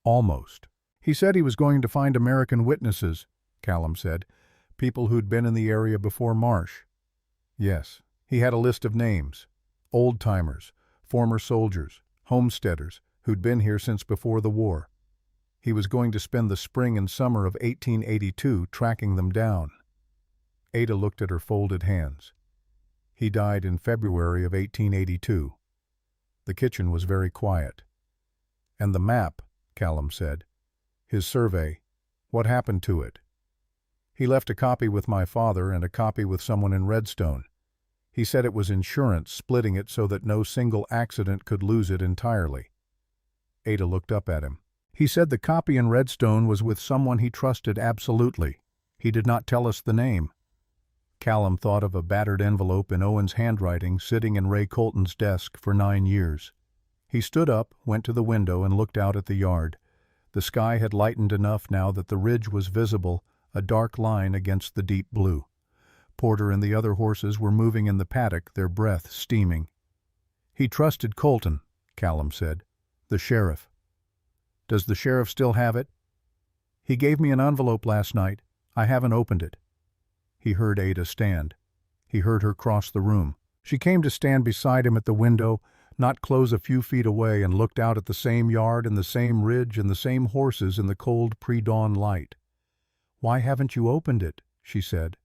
Almost. He said he was going to find American witnesses, Callum said, people who'd been in the area before Marsh. Yes, he had a list of names. Old-timers, former soldiers, homesteaders, who'd been here since before the war. He was going to spend the spring and summer of 1882 tracking them down. Ada looked at her folded hands. He died in February of 1882. The kitchen was very quiet. And the map, Callum said. His survey. What happened to it? He left a copy with my father and a copy with someone in Redstone. He said it was insurance splitting it so that no single accident could lose it entirely. Ada looked up at him. He said the copy in Redstone was with someone he trusted absolutely. He did not tell us the name. Callum thought of a battered envelope in Owen's handwriting sitting in Ray Colton's desk for 9 years. He stood up, went to the window, and looked out at the yard. The sky had lightened enough now that the ridge was visible, a dark line against the deep blue. Porter and the other horses were moving in the paddock, their breath steaming. He trusted Colton, Callum said. The sheriff. Does the sheriff still have it? He gave me an envelope last night. I haven't opened it. He heard Ada stand. He heard her cross the room. She came to stand beside him at the window, not close a few feet away, and looked out at the same yard and the same ridge and the same horses in the cold pre-dawn light. "Why haven't you opened it?" she said.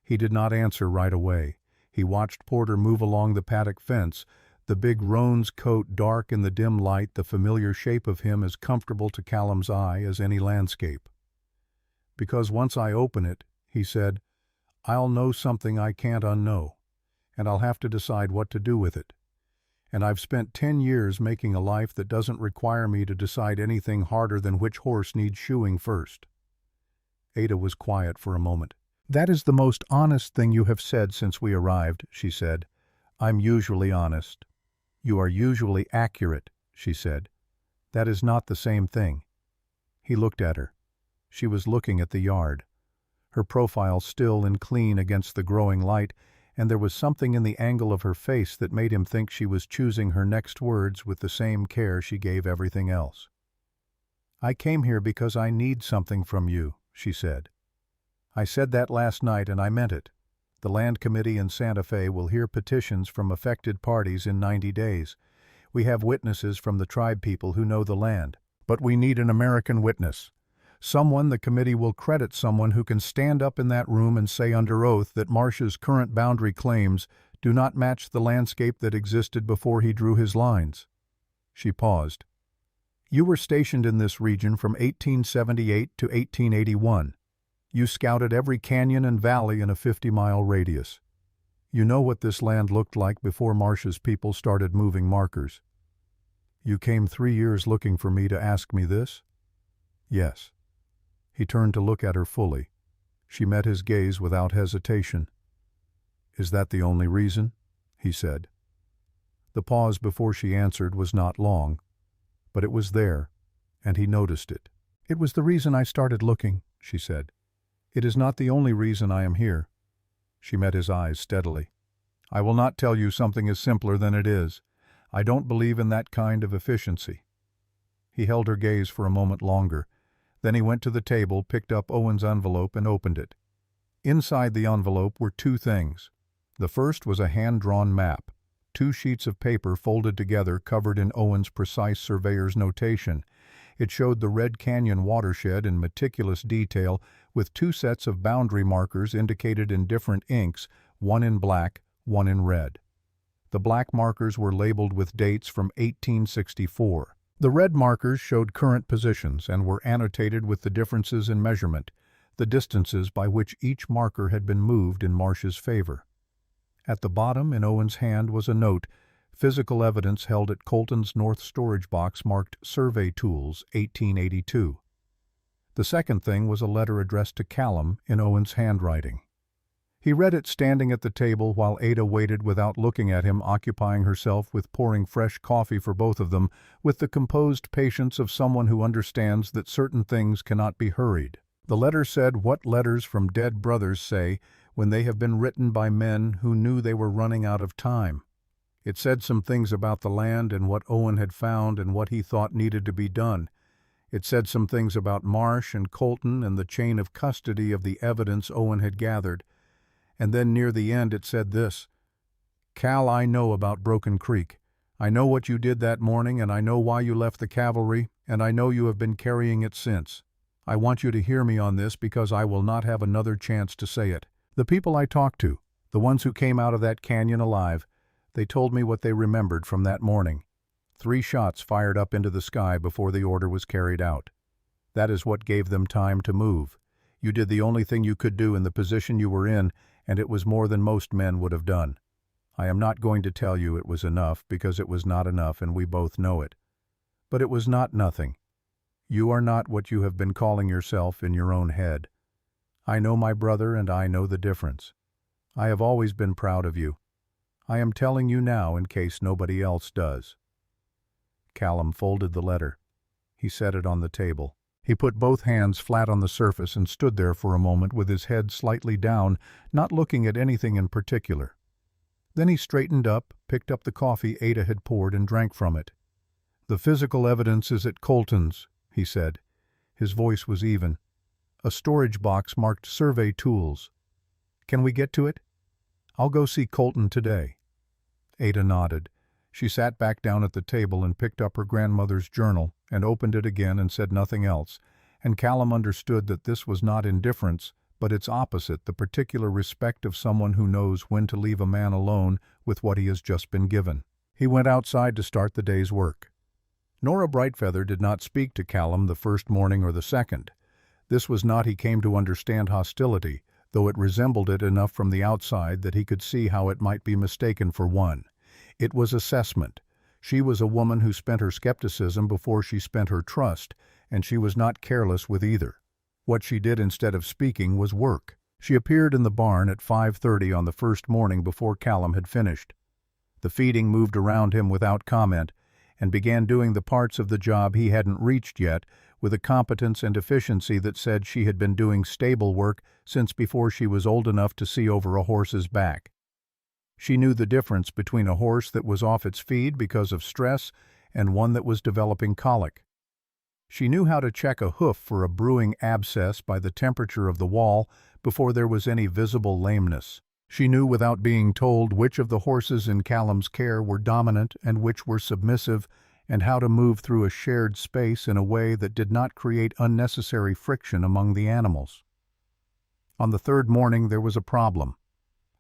He did not answer right away. He watched Porter move along the paddock fence, the big roan's coat dark in the dim light, the familiar shape of him as comfortable to Callum's eye as any landscape. "Because once I open it," he said, "I'll know something I can't unknow, and I'll have to decide what to do with it. And I've spent 10 years making a life that doesn't require me to decide anything harder than which horse needs shoeing first." Ada was quiet for a moment. "That is the most honest thing you have said since we arrived," she said. "I'm usually honest." "You are usually accurate," she said. "That is not the same thing." He looked at her. She was looking at the yard, her profile still and clean against the growing light, and there was something in the angle of her face that made him think she was choosing her next words with the same care she gave everything else. "I came here because I need something from you," she said. "I said that last night and I meant it. The Land Committee in Santa Fe will hear petitions from affected parties in 90 days. We have witnesses from the tribe people who know the land. But we need an American witness. Someone the committee will credit, someone who can stand up in that room and say under oath that Marsh's current boundary claims do not match the landscape that existed before he drew his lines." She paused. "You were stationed in this region from 1878 to 1881. You scouted every canyon and valley in a 50-mile radius. You know what this land looked like before Marsh's people started moving markers. You came 3 years looking for me to ask me this?" "Yes." He turned to look at her fully. She met his gaze without hesitation. "Is that the only reason?" he said. The pause before she answered was not long, but it was there, and he noticed it. "It was the reason I started looking," she said. "It is not the only reason I am here." She met his eyes steadily. "I will not tell you something is simpler than it is. I don't believe in that kind of efficiency." He held her gaze for a moment longer. Then he went to the table, picked up Owen's envelope, and opened it. Inside the envelope were 2 things. The first was a hand-drawn map, 2 sheets of paper folded together covered in Owen's precise surveyor's notation. It showed the Red Canyon watershed in meticulous detail, with 2 sets of boundary markers indicated in different inks, one in black, one in red. The black markers were labeled with dates from 1864. The red markers showed current positions and were annotated with the differences in measurement, the distances by which each marker had been moved in Marsh's favor. At the bottom in Owen's hand was a note, physical evidence held at Colton's North Storage Box marked Survey Tools, 1882. The second thing was a letter addressed to Callum in Owen's handwriting. He read it standing at the table while Ada waited without looking at him, occupying herself with pouring fresh coffee for both of them, with the composed patience of someone who understands that certain things cannot be hurried. The letter said what letters from dead brothers say when they have been written by men who knew they were running out of time. It said some things about the land and what Owen had found and what he thought needed to be done. It said some things about Marsh and Colton and the chain of custody of the evidence Owen had gathered. And then near the end it said this: "Cal, I know about Broken Creek. I know what you did that morning, and I know why you left the cavalry, and I know you have been carrying it since. I want you to hear me on this because I will not have another chance to say it. The people I talked to, the ones who came out of that canyon alive, they told me what they remembered from that morning. 3 shots fired up into the sky before the order was carried out. That is what gave them time to move. You did the only thing you could do in the position you were in, and it was more than most men would have done. I am not going to tell you it was enough, because it was not enough and we both know it. But it was not nothing. You are not what you have been calling yourself in your own head. I know my brother and I know the difference. I have always been proud of you. I am telling you now in case nobody else does." Callum folded the letter. He set it on the table. He put both hands flat on the surface and stood there for a moment with his head slightly down, not looking at anything in particular. Then he straightened up, picked up the coffee Ada had poured and drank from it. "The physical evidence is at Colton's," he said. His voice was even. "A storage box marked survey tools. Can we get to it? I'll go see Colton today." Ada nodded. She sat back down at the table and picked up her grandmother's journal and opened it again and said nothing else, and Callum understood that this was not indifference, but its opposite, the particular respect of someone who knows when to leave a man alone with what he has just been given. He went outside to start the day's work. Nora Brightfeather did not speak to Callum the first morning or the second. This was not, he came to understand, hostility, though it resembled it enough from the outside that he could see how it might be mistaken for one. It was assessment. She was a woman who spent her skepticism before she spent her trust, and she was not careless with either. What she did instead of speaking was work. She appeared in the barn at 5:30 on the first morning before Callum had finished. The feeding moved around him without comment, and began doing the parts of the job he hadn't reached yet with a competence and efficiency that said she had been doing stable work since before she was old enough to see over a horse's back. She knew the difference between a horse that was off its feed because of stress and one that was developing colic. She knew how to check a hoof for a brewing abscess by the temperature of the wall before there was any visible lameness. She knew without being told which of the horses in Callum's care were dominant and which were submissive, and how to move through a shared space in a way that did not create unnecessary friction among the animals. On the third morning there was a problem.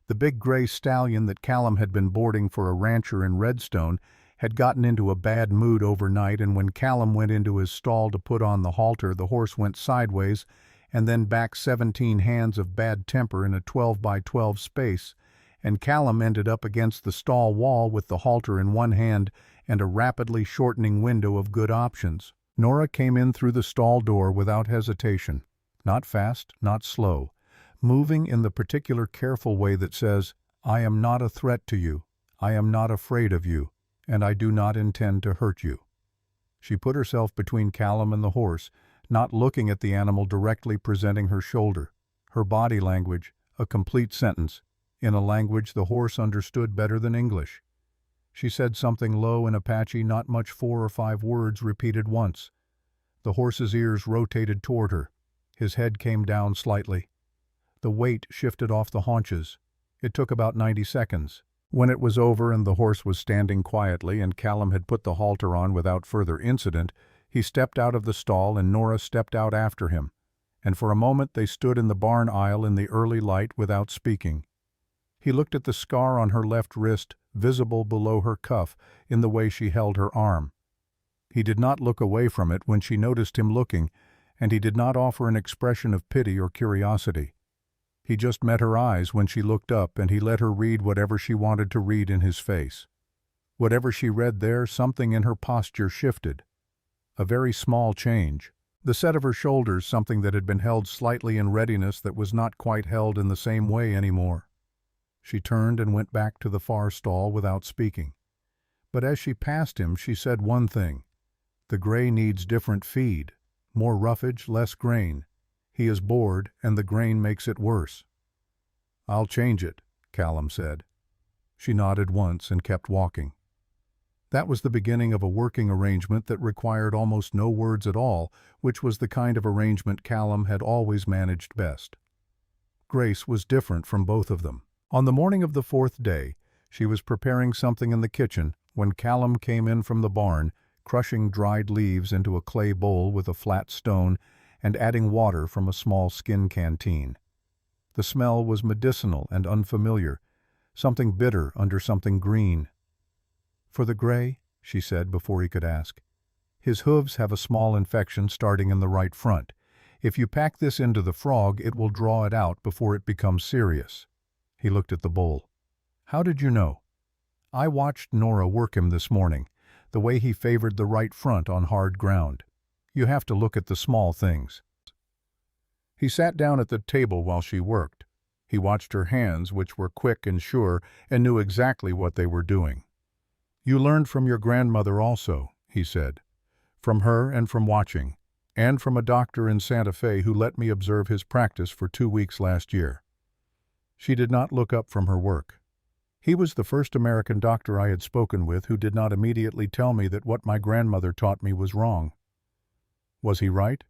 The big gray stallion that Callum had been boarding for a rancher in Redstone had gotten into a bad mood overnight, and when Callum went into his stall to put on the halter, the horse went sideways and then back 17 hands of bad temper in a 12-by-12 space, and Callum ended up against the stall wall with the halter in one hand and a rapidly shortening window of good options. Nora came in through the stall door without hesitation, not fast, not slow, moving in the particular careful way that says, "I am not a threat to you, I am not afraid of you, and I do not intend to hurt you." She put herself between Callum and the horse, not looking at the animal, directly presenting her shoulder. Her body language, a complete sentence, in a language the horse understood better than English. She said something low in Apache, not much, 4 or 5 words repeated once. The horse's ears rotated toward her. His head came down slightly. The weight shifted off the haunches. It took about 90 seconds. When it was over and the horse was standing quietly and Callum had put the halter on without further incident, he stepped out of the stall and Nora stepped out after him, and for a moment they stood in the barn aisle in the early light without speaking. He looked at the scar on her left wrist, visible below her cuff, in the way she held her arm. He did not look away from it when she noticed him looking, and he did not offer an expression of pity or curiosity. He just met her eyes when she looked up, and he let her read whatever she wanted to read in his face. Whatever she read there, something in her posture shifted. A very small change. The set of her shoulders, something that had been held slightly in readiness that was not quite held in the same way anymore. She turned and went back to the far stall without speaking. But as she passed him, she said one thing. The gray needs different feed, more roughage, less grain. He is bored, and the grain makes it worse. I'll change it, Callum said. She nodded once and kept walking. That was the beginning of a working arrangement that required almost no words at all, which was the kind of arrangement Callum had always managed best. Grace was different from both of them. On the morning of the fourth day, she was preparing something in the kitchen when Callum came in from the barn, crushing dried leaves into a clay bowl with a flat stone and adding water from a small skin canteen. The smell was medicinal and unfamiliar, something bitter under something green. For the gray, she said before he could ask. His hooves have a small infection starting in the right front. If you pack this into the frog, it will draw it out before it becomes serious. He looked at the bowl. How did you know? I watched Nora work him this morning, the way he favored the right front on hard ground. You have to look at the small things. He sat down at the table while she worked. He watched her hands, which were quick and sure, and knew exactly what they were doing. You learned from your grandmother also, he said. From her and from watching, and from a doctor in Santa Fe who let me observe his practice for 2 weeks last year. She did not look up from her work. He was the first American doctor I had spoken with who did not immediately tell me that what my grandmother taught me was wrong. Was he right?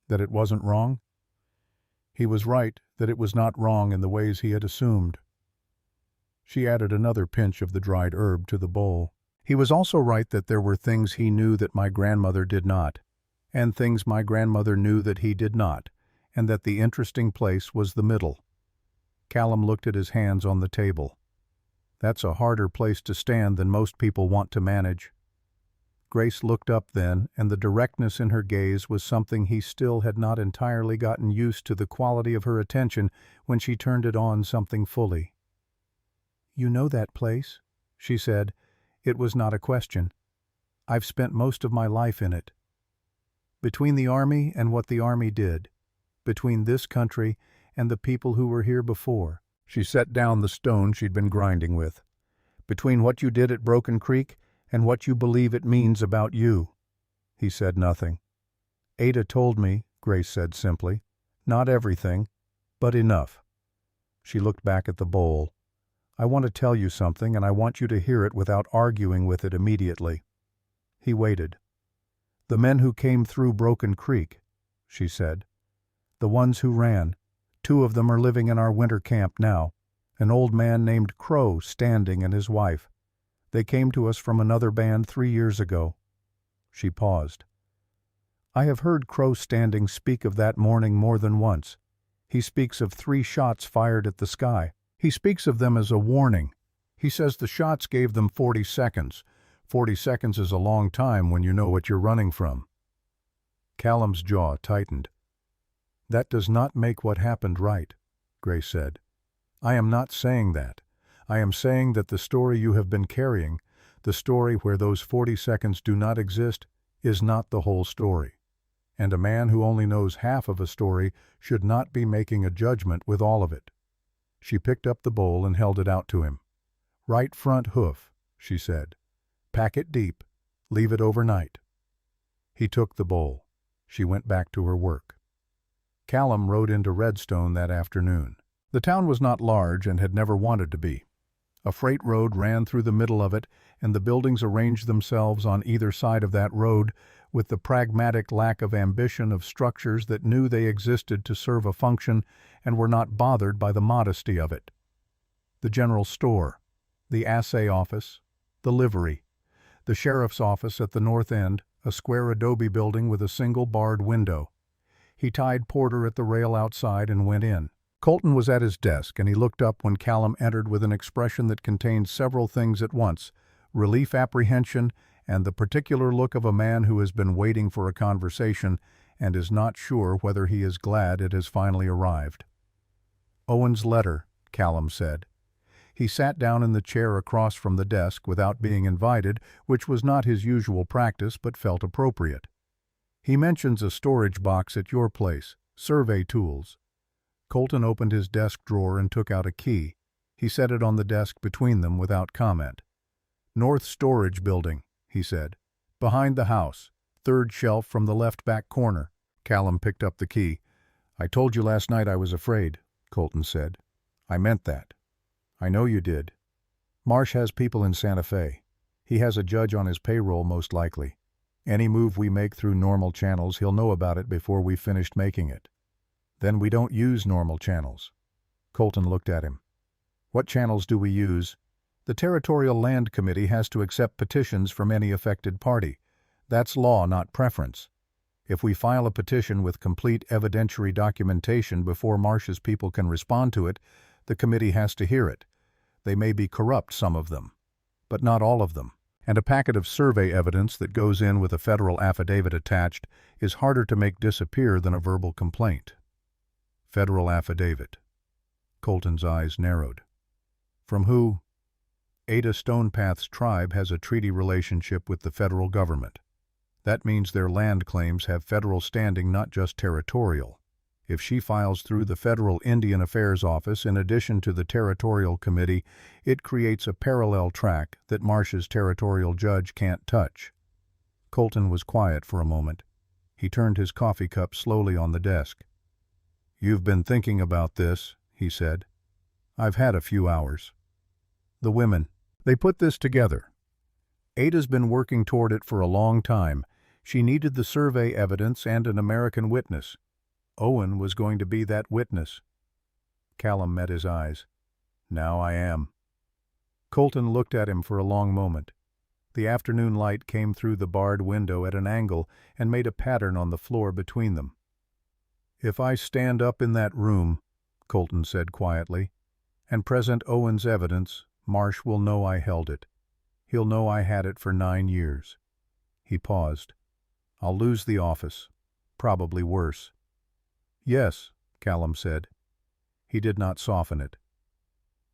That it wasn't wrong? He was right that it was not wrong in the ways he had assumed. She added another pinch of the dried herb to the bowl. He was also right that there were things he knew that my grandmother did not, and things my grandmother knew that he did not, and that the interesting place was the middle. Callum looked at his hands on the table. That's a harder place to stand than most people want to manage. Grace looked up then, and the directness in her gaze was something he still had not entirely gotten used to the quality of her attention when she turned it on something fully. You know that place, she said. It was not a question. I've spent most of my life in it. Between the Army and what the Army did, between this country and the people who were here before, she set down the stone she'd been grinding with. Between what you did at Broken Creek and what you believe it means about you. He said nothing. Ada told me, Grace said simply. Not everything, but enough. She looked back at the bowl. I want to tell you something, and I want you to hear it without arguing with it immediately. He waited. The men who came through Broken Creek, she said. The ones who ran. 2 of them are living in our winter camp now. An old man named Crow Standing and his wife. They came to us from another band 3 years ago. She paused. I have heard Crow Standing speak of that morning more than once. He speaks of 3 shots fired at the sky. He speaks of them as a warning. He says the shots gave them 40 seconds. 40 seconds is a long time when you know what you're running from. Callum's jaw tightened. That does not make what happened right, Grace said. I am not saying that. I am saying that the story you have been carrying, the story where those 40 seconds do not exist, is not the whole story. And a man who only knows half of a story should not be making a judgment with all of it. She picked up the bowl and held it out to him. Right front hoof, she said. Pack it deep. Leave it overnight. He took the bowl. She went back to her work. Callum rode into Redstone that afternoon. The town was not large and had never wanted to be. A freight road ran through the middle of it, and the buildings arranged themselves on either side of that road with the pragmatic lack of ambition of structures that knew they existed to serve a function and were not bothered by the modesty of it. The general store, the assay office, the livery, the sheriff's office at the north end, a square adobe building with a single barred window. He tied Porter at the rail outside and went in. Colton was at his desk, and he looked up when Callum entered with an expression that contained several things at once: relief, apprehension, and the particular look of a man who has been waiting for a conversation and is not sure whether he is glad it has finally arrived. Owen's letter, Callum said. He sat down in the chair across from the desk without being invited, which was not his usual practice but felt appropriate. He mentions a storage box at your place, survey tools. Colton opened his desk drawer and took out a key. He set it on the desk between them without comment. North Storage Building, he said. Behind the house, third shelf from the left back corner. Callum picked up the key. I told you last night I was afraid, Colton said. I meant that. I know you did. Marsh has people in Santa Fe. He has a judge on his payroll most likely. Any move we make through normal channels, he'll know about it before we've finished making it. Then we don't use normal channels. Colton looked at him. What channels do we use? The Territorial Land Committee has to accept petitions from any affected party. That's law, not preference. If we file a petition with complete evidentiary documentation before Marsh's people can respond to it, the committee has to hear it. They may be corrupt, some of them, but not all of them. And a packet of survey evidence that goes in with a federal affidavit attached is harder to make disappear than a verbal complaint. Federal affidavit. Colton's eyes narrowed. From who? Ada Stonepath's tribe has a treaty relationship with the federal government. That means their land claims have federal standing, not just territorial. If she files through the Federal Indian Affairs Office in addition to the Territorial Committee, it creates a parallel track that Marsh's territorial judge can't touch. Colton was quiet for a moment. He turned his coffee cup slowly on the desk. You've been thinking about this, he said. I've had a few hours. The women, they put this together. Ada's been working toward it for a long time. She needed the survey evidence and an American witness. Owen was going to be that witness. Callum met his eyes. Now I am. Colton looked at him for a long moment. The afternoon light came through the barred window at an angle and made a pattern on the floor between them. If I stand up in that room, Colton said quietly, and present Owen's evidence, Marsh will know I held it. He'll know I had it for 9 years. He paused. I'll lose the office. Probably worse. Yes, Callum said. He did not soften it.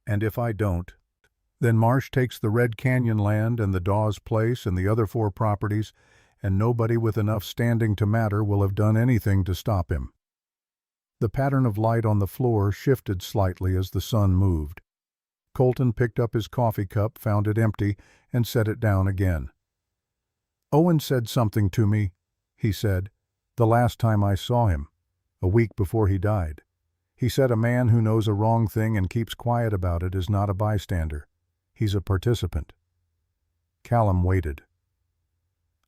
And if I don't, then Marsh takes the Red Canyon land and the Dawes place and the other 4 properties, and nobody with enough standing to matter will have done anything to stop him. The pattern of light on the floor shifted slightly as the sun moved. Colton picked up his coffee cup, found it empty, and set it down again. Owen said something to me, he said, the last time I saw him, a week before he died. He said a man who knows a wrong thing and keeps quiet about it is not a bystander. He's a participant. Callum waited.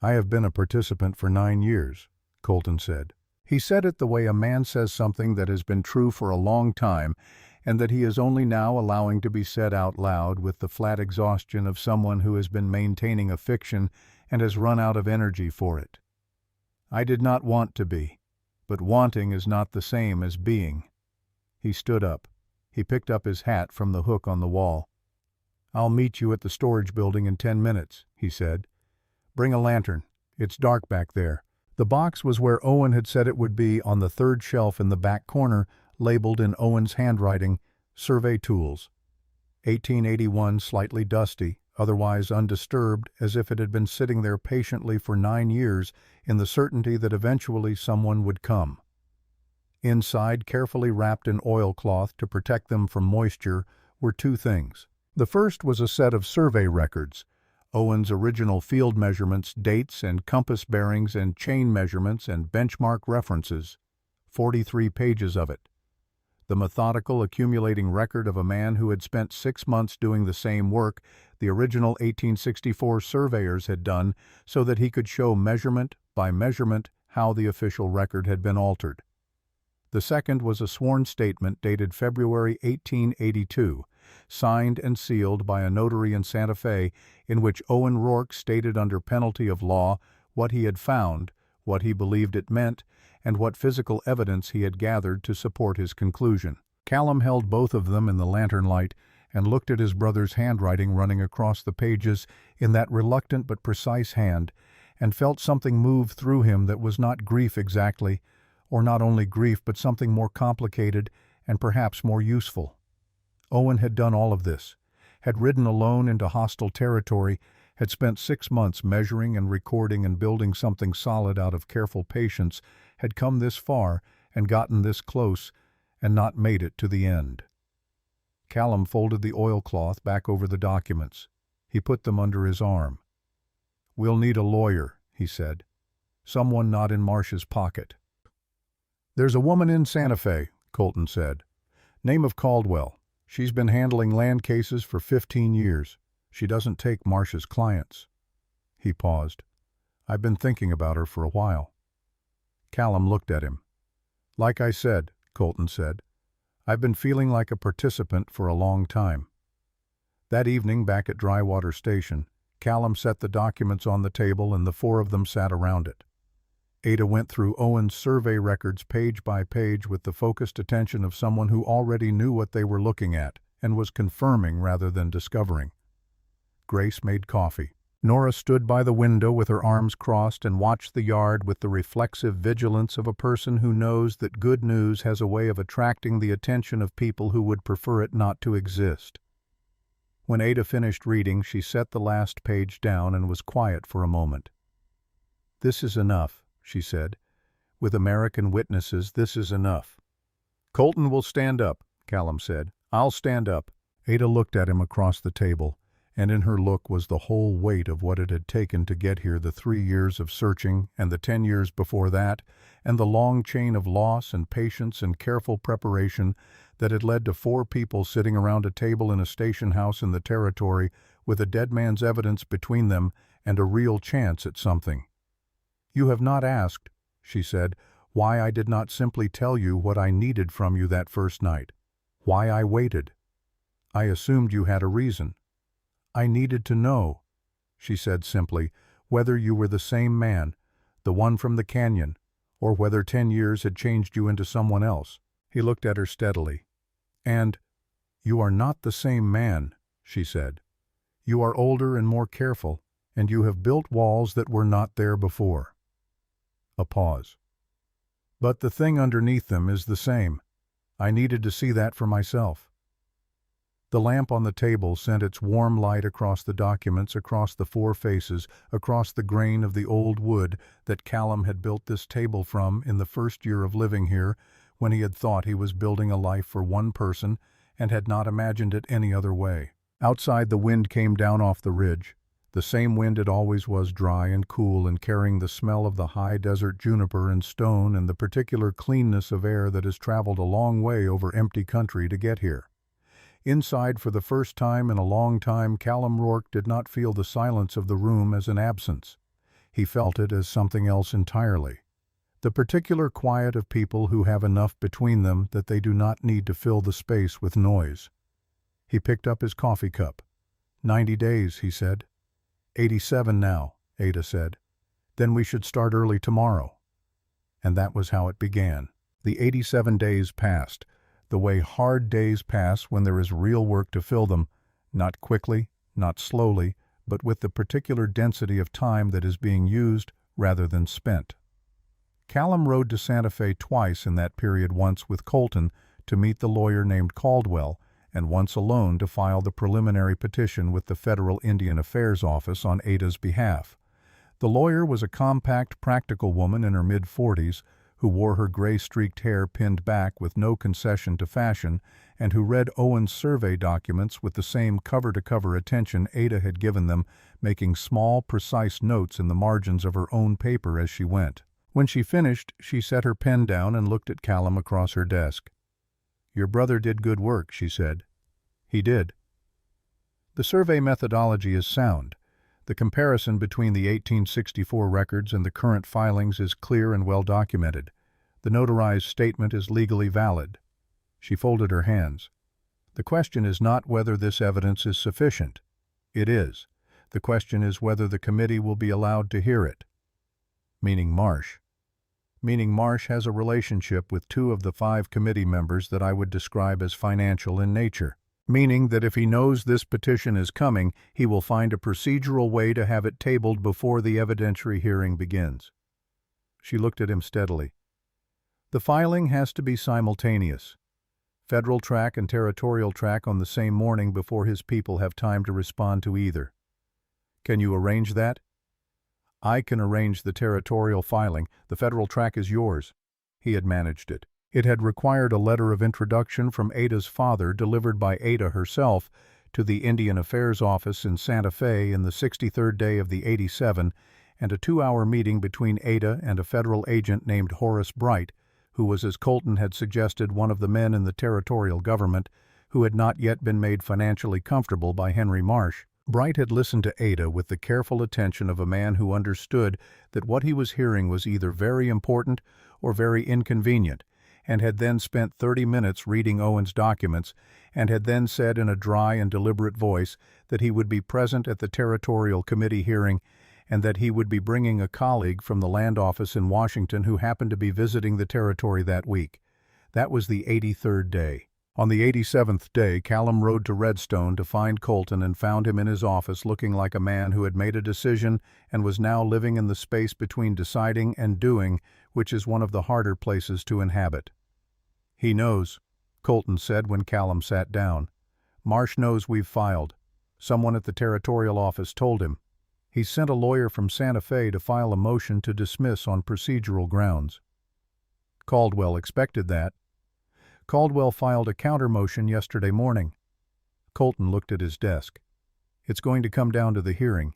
I have been a participant for 9 years, Colton said. He said it the way a man says something that has been true for a long time and that he is only now allowing to be said out loud with the flat exhaustion of someone who has been maintaining a fiction and has run out of energy for it. I did not want to be, but wanting is not the same as being. He stood up. He picked up his hat from the hook on the wall. I'll meet you at the storage building in 10 minutes, he said. Bring a lantern. It's dark back there. The box was where Owen had said it would be, on the third shelf in the back corner, labeled in Owen's handwriting, Survey Tools. 1881, slightly dusty, otherwise undisturbed, as if it had been sitting there patiently for 9 years in the certainty that eventually someone would come. Inside, carefully wrapped in oilcloth to protect them from moisture, were 2 things. The first was a set of survey records, Owen's original field measurements, dates and compass bearings and chain measurements and benchmark references, 43 pages of it. The methodical, accumulating record of a man who had spent 6 months doing the same work the original 1864 surveyors had done, so that he could show measurement by measurement how the official record had been altered. The second was a sworn statement dated February 1882, signed and sealed by a notary in Santa Fe, in which Owen Rourke stated under penalty of law what he had found, what he believed it meant, and what physical evidence he had gathered to support his conclusion. Callum held both of them in the lantern light and looked at his brother's handwriting running across the pages in that reluctant but precise hand, and felt something move through him that was not grief exactly, or not only grief but something more complicated and perhaps more useful. Owen had done all of this, had ridden alone into hostile territory, had spent 6 months measuring and recording and building something solid out of careful patience, had come this far and gotten this close and not made it to the end. Callum folded the oilcloth back over the documents. He put them under his arm. "We'll need a lawyer," he said. "Someone not in Marsh's pocket." "There's a woman in Santa Fe," Colton said. "Name of Caldwell. She's been handling land cases for 15 years. She doesn't take Marsh's clients." He paused. "I've been thinking about her for a while." Callum looked at him. "Like I said," Colton said, "I've been feeling like a participant for a long time." That evening back at Drywater Station, Callum set the documents on the table and the four of them sat around it. Ada went through Owen's survey records page by page with the focused attention of someone who already knew what they were looking at and was confirming rather than discovering. Grace made coffee. Nora stood by the window with her arms crossed and watched the yard with the reflexive vigilance of a person who knows that good news has a way of attracting the attention of people who would prefer it not to exist. When Ada finished reading, she set the last page down and was quiet for a moment. "This is enough," she said. "With American witnesses, this is enough." "Colton will stand up," Callum said. "I'll stand up." Ada looked at him across the table, and in her look was the whole weight of what it had taken to get here, the 3 years of searching and the 10 years before that, and the long chain of loss and patience and careful preparation that had led to 4 people sitting around a table in a station house in the territory with a dead man's evidence between them and a real chance at something. "You have not asked," she said, "why I did not simply tell you what I needed from you that first night. Why I waited. I assumed you had a reason. I needed to know," she said simply, "whether you were the same man, the one from the canyon, or whether 10 years had changed you into someone else." He looked at her steadily. "And you are not the same man," she said. "You are older and more careful, and you have built walls that were not there before." A pause. "But the thing underneath them is the same. I needed to see that for myself." The lamp on the table sent its warm light across the documents, across the 4 faces, across the grain of the old wood that Callum had built this table from in the first year of living here, when he had thought he was building a life for one person and had not imagined it any other way. Outside, the wind came down off the ridge, the same wind it always was, dry and cool and carrying the smell of the high desert juniper and stone and the particular cleanness of air that has traveled a long way over empty country to get here. Inside, for the first time in a long time, Callum Rourke did not feel the silence of the room as an absence. He felt it as something else entirely. The particular quiet of people who have enough between them that they do not need to fill the space with noise. He picked up his coffee cup. 90 days, he said. 87 now, Ada said. Then we should start early tomorrow. And that was how it began. The 87 days passed, the way hard days pass when there is real work to fill them, not quickly, not slowly, but with the particular density of time that is being used rather than spent. Callum rode to Santa Fe twice in that period, once with Colton to meet the lawyer named Caldwell, and once alone to file the preliminary petition with the Federal Indian Affairs Office on Ada's behalf. The lawyer was a compact, practical woman in her mid-40s who wore her gray-streaked hair pinned back with no concession to fashion, and who read Owen's survey documents with the same cover-to-cover attention Ada had given them, making small, precise notes in the margins of her own paper as she went. When she finished, she set her pen down and looked at Callum across her desk. "Your brother did good work," she said. "He did. The survey methodology is sound. The comparison between the 1864 records and the current filings is clear and well documented. The notarized statement is legally valid." She folded her hands. "The question is not whether this evidence is sufficient. It is. The question is whether the committee will be allowed to hear it." Meaning Marsh. Meaning Marsh has a relationship with 2 of the 5 committee members that I would describe as financial in nature. Meaning that if he knows this petition is coming, he will find a procedural way to have it tabled before the evidentiary hearing begins. She looked at him steadily. "The filing has to be simultaneous. Federal track and territorial track on the same morning before his people have time to respond to either." Can you arrange that? I can arrange the territorial filing. The federal track is yours. He had managed it. It had required a letter of introduction from Ada's father delivered by Ada herself to the Indian Affairs Office in Santa Fe in the 63rd day of the 87, and a 2-hour meeting between Ada and a federal agent named Horace Bright, who was, as Colton had suggested, one of the men in the territorial government who had not yet been made financially comfortable by Henry Marsh. Bright had listened to Ada with the careful attention of a man who understood that what he was hearing was either very important or very inconvenient, and had then spent 30 minutes reading Owen's documents, and had then said in a dry and deliberate voice that he would be present at the Territorial Committee hearing and that he would be bringing a colleague from the land office in Washington who happened to be visiting the territory that week. That was the 83rd day. On the 87th day, Callum rode to Redstone to find Colton and found him in his office looking like a man who had made a decision and was now living in the space between deciding and doing, which is one of the harder places to inhabit. He knows, Colton said when Callum sat down. Marsh knows we've filed. Someone at the territorial office told him. He sent a lawyer from Santa Fe to file a motion to dismiss on procedural grounds. Caldwell expected that. Caldwell filed a counter-motion yesterday morning. Colton looked at his desk. It's going to come down to the hearing,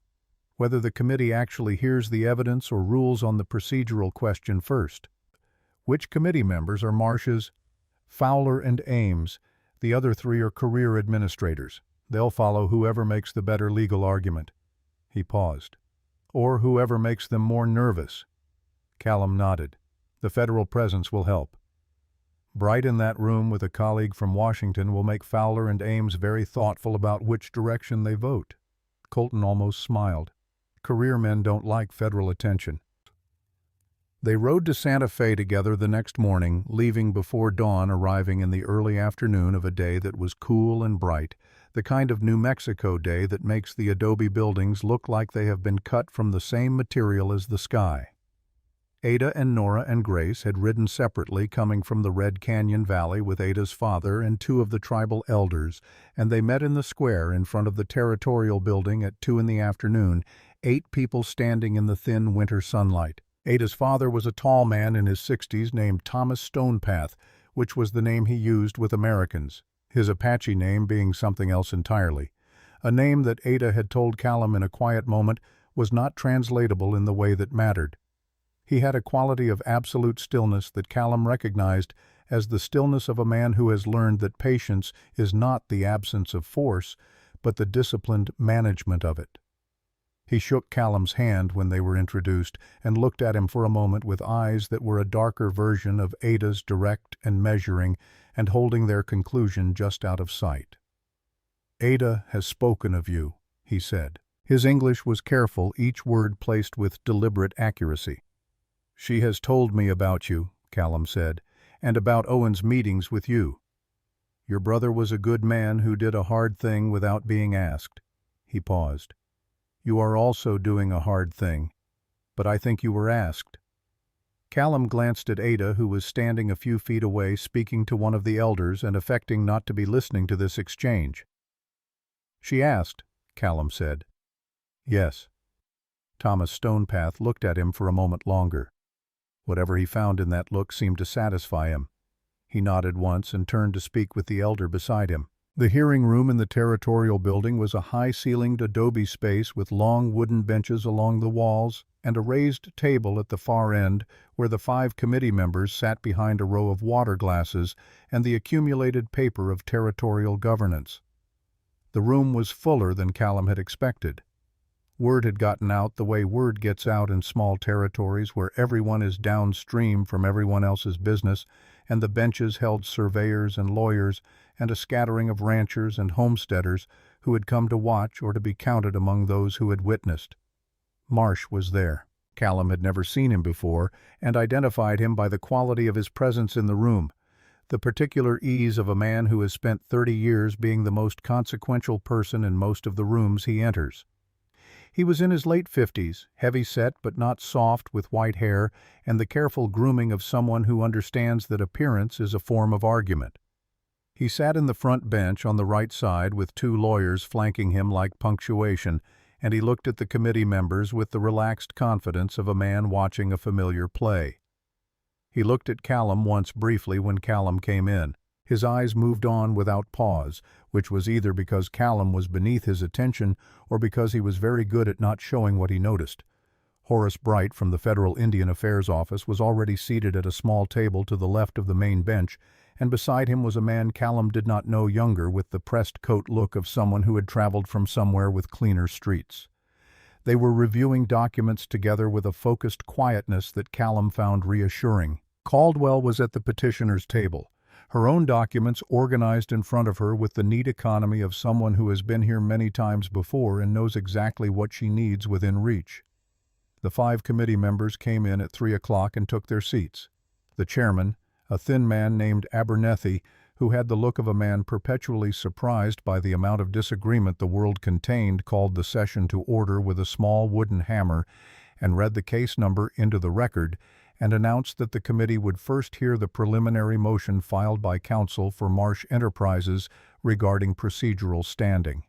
whether the committee actually hears the evidence or rules on the procedural question first. Which committee members are Marsh's? Fowler and Ames. The other 3 are career administrators. They'll follow whoever makes the better legal argument. He paused. Or whoever makes them more nervous. Callum nodded. The federal presence will help. Bright in that room with a colleague from Washington will make Fowler and Ames very thoughtful about which direction they vote. Colton almost smiled. Career men don't like federal attention. They rode to Santa Fe together the next morning, leaving before dawn, arriving in the early afternoon of a day that was cool and bright, the kind of New Mexico day that makes the adobe buildings look like they have been cut from the same material as the sky. Ada and Nora and Grace had ridden separately, coming from the Red Canyon Valley with Ada's father and 2 of the tribal elders, and they met in the square in front of the territorial building at 2 in the afternoon, 8 people standing in the thin winter sunlight. Ada's father was a tall man in his 60s named Thomas Stonepath, which was the name he used with Americans, his Apache name being something else entirely, a name that Ada had told Callum in a quiet moment was not translatable in the way that mattered. He had a quality of absolute stillness that Callum recognized as the stillness of a man who has learned that patience is not the absence of force, but the disciplined management of it. He shook Callum's hand when they were introduced and looked at him for a moment with eyes that were a darker version of Ada's, direct and measuring and holding their conclusion just out of sight. "Ada has spoken of you," he said. His English was careful, each word placed with deliberate accuracy. "She has told me about you," Callum said, "and about Owen's meetings with you. Your brother was a good man who did a hard thing without being asked." He paused. "You are also doing a hard thing, but I think you were asked." Callum glanced at Ada, who was standing a few feet away speaking to one of the elders and affecting not to be listening to this exchange. "She asked," Callum said. "Yes." Thomas Stonepath looked at him for a moment longer. Whatever he found in that look seemed to satisfy him. He nodded once and turned to speak with the elder beside him. The hearing room in the territorial building was a high-ceilinged adobe space with long wooden benches along the walls and a raised table at the far end where the 5 committee members sat behind a row of water glasses and the accumulated paper of territorial governance. The room was fuller than Callum had expected. Word had gotten out the way word gets out in small territories where everyone is downstream from everyone else's business, and the benches held surveyors and lawyers and a scattering of ranchers and homesteaders who had come to watch or to be counted among those who had witnessed. Marsh was there. Callum had never seen him before and identified him by the quality of his presence in the room, the particular ease of a man who has spent 30 years being the most consequential person in most of the rooms he enters. He was in his late 50s, heavy-set but not soft, with white hair and the careful grooming of someone who understands that appearance is a form of argument. He sat in the front bench on the right side with 2 lawyers flanking him like punctuation, and he looked at the committee members with the relaxed confidence of a man watching a familiar play. He looked at Callum once briefly when Callum came in. His eyes moved on without pause, which was either because Callum was beneath his attention or because he was very good at not showing what he noticed. Horace Bright from the Federal Indian Affairs Office was already seated at a small table to the left of the main bench, and beside him was a man Callum did not know younger with the pressed coat look of someone who had traveled from somewhere with cleaner streets. They were reviewing documents together with a focused quietness that Callum found reassuring. Caldwell was at the petitioner's table, her own documents organized in front of her with the neat economy of someone who has been here many times before and knows exactly what she needs within reach. The 5 committee members came in at 3 o'clock and took their seats. The chairman, a thin man named Abernethy, who had the look of a man perpetually surprised by the amount of disagreement the world contained, called the session to order with a small wooden hammer and read the case number into the record and announced that the committee would first hear the preliminary motion filed by counsel for Marsh Enterprises regarding procedural standing.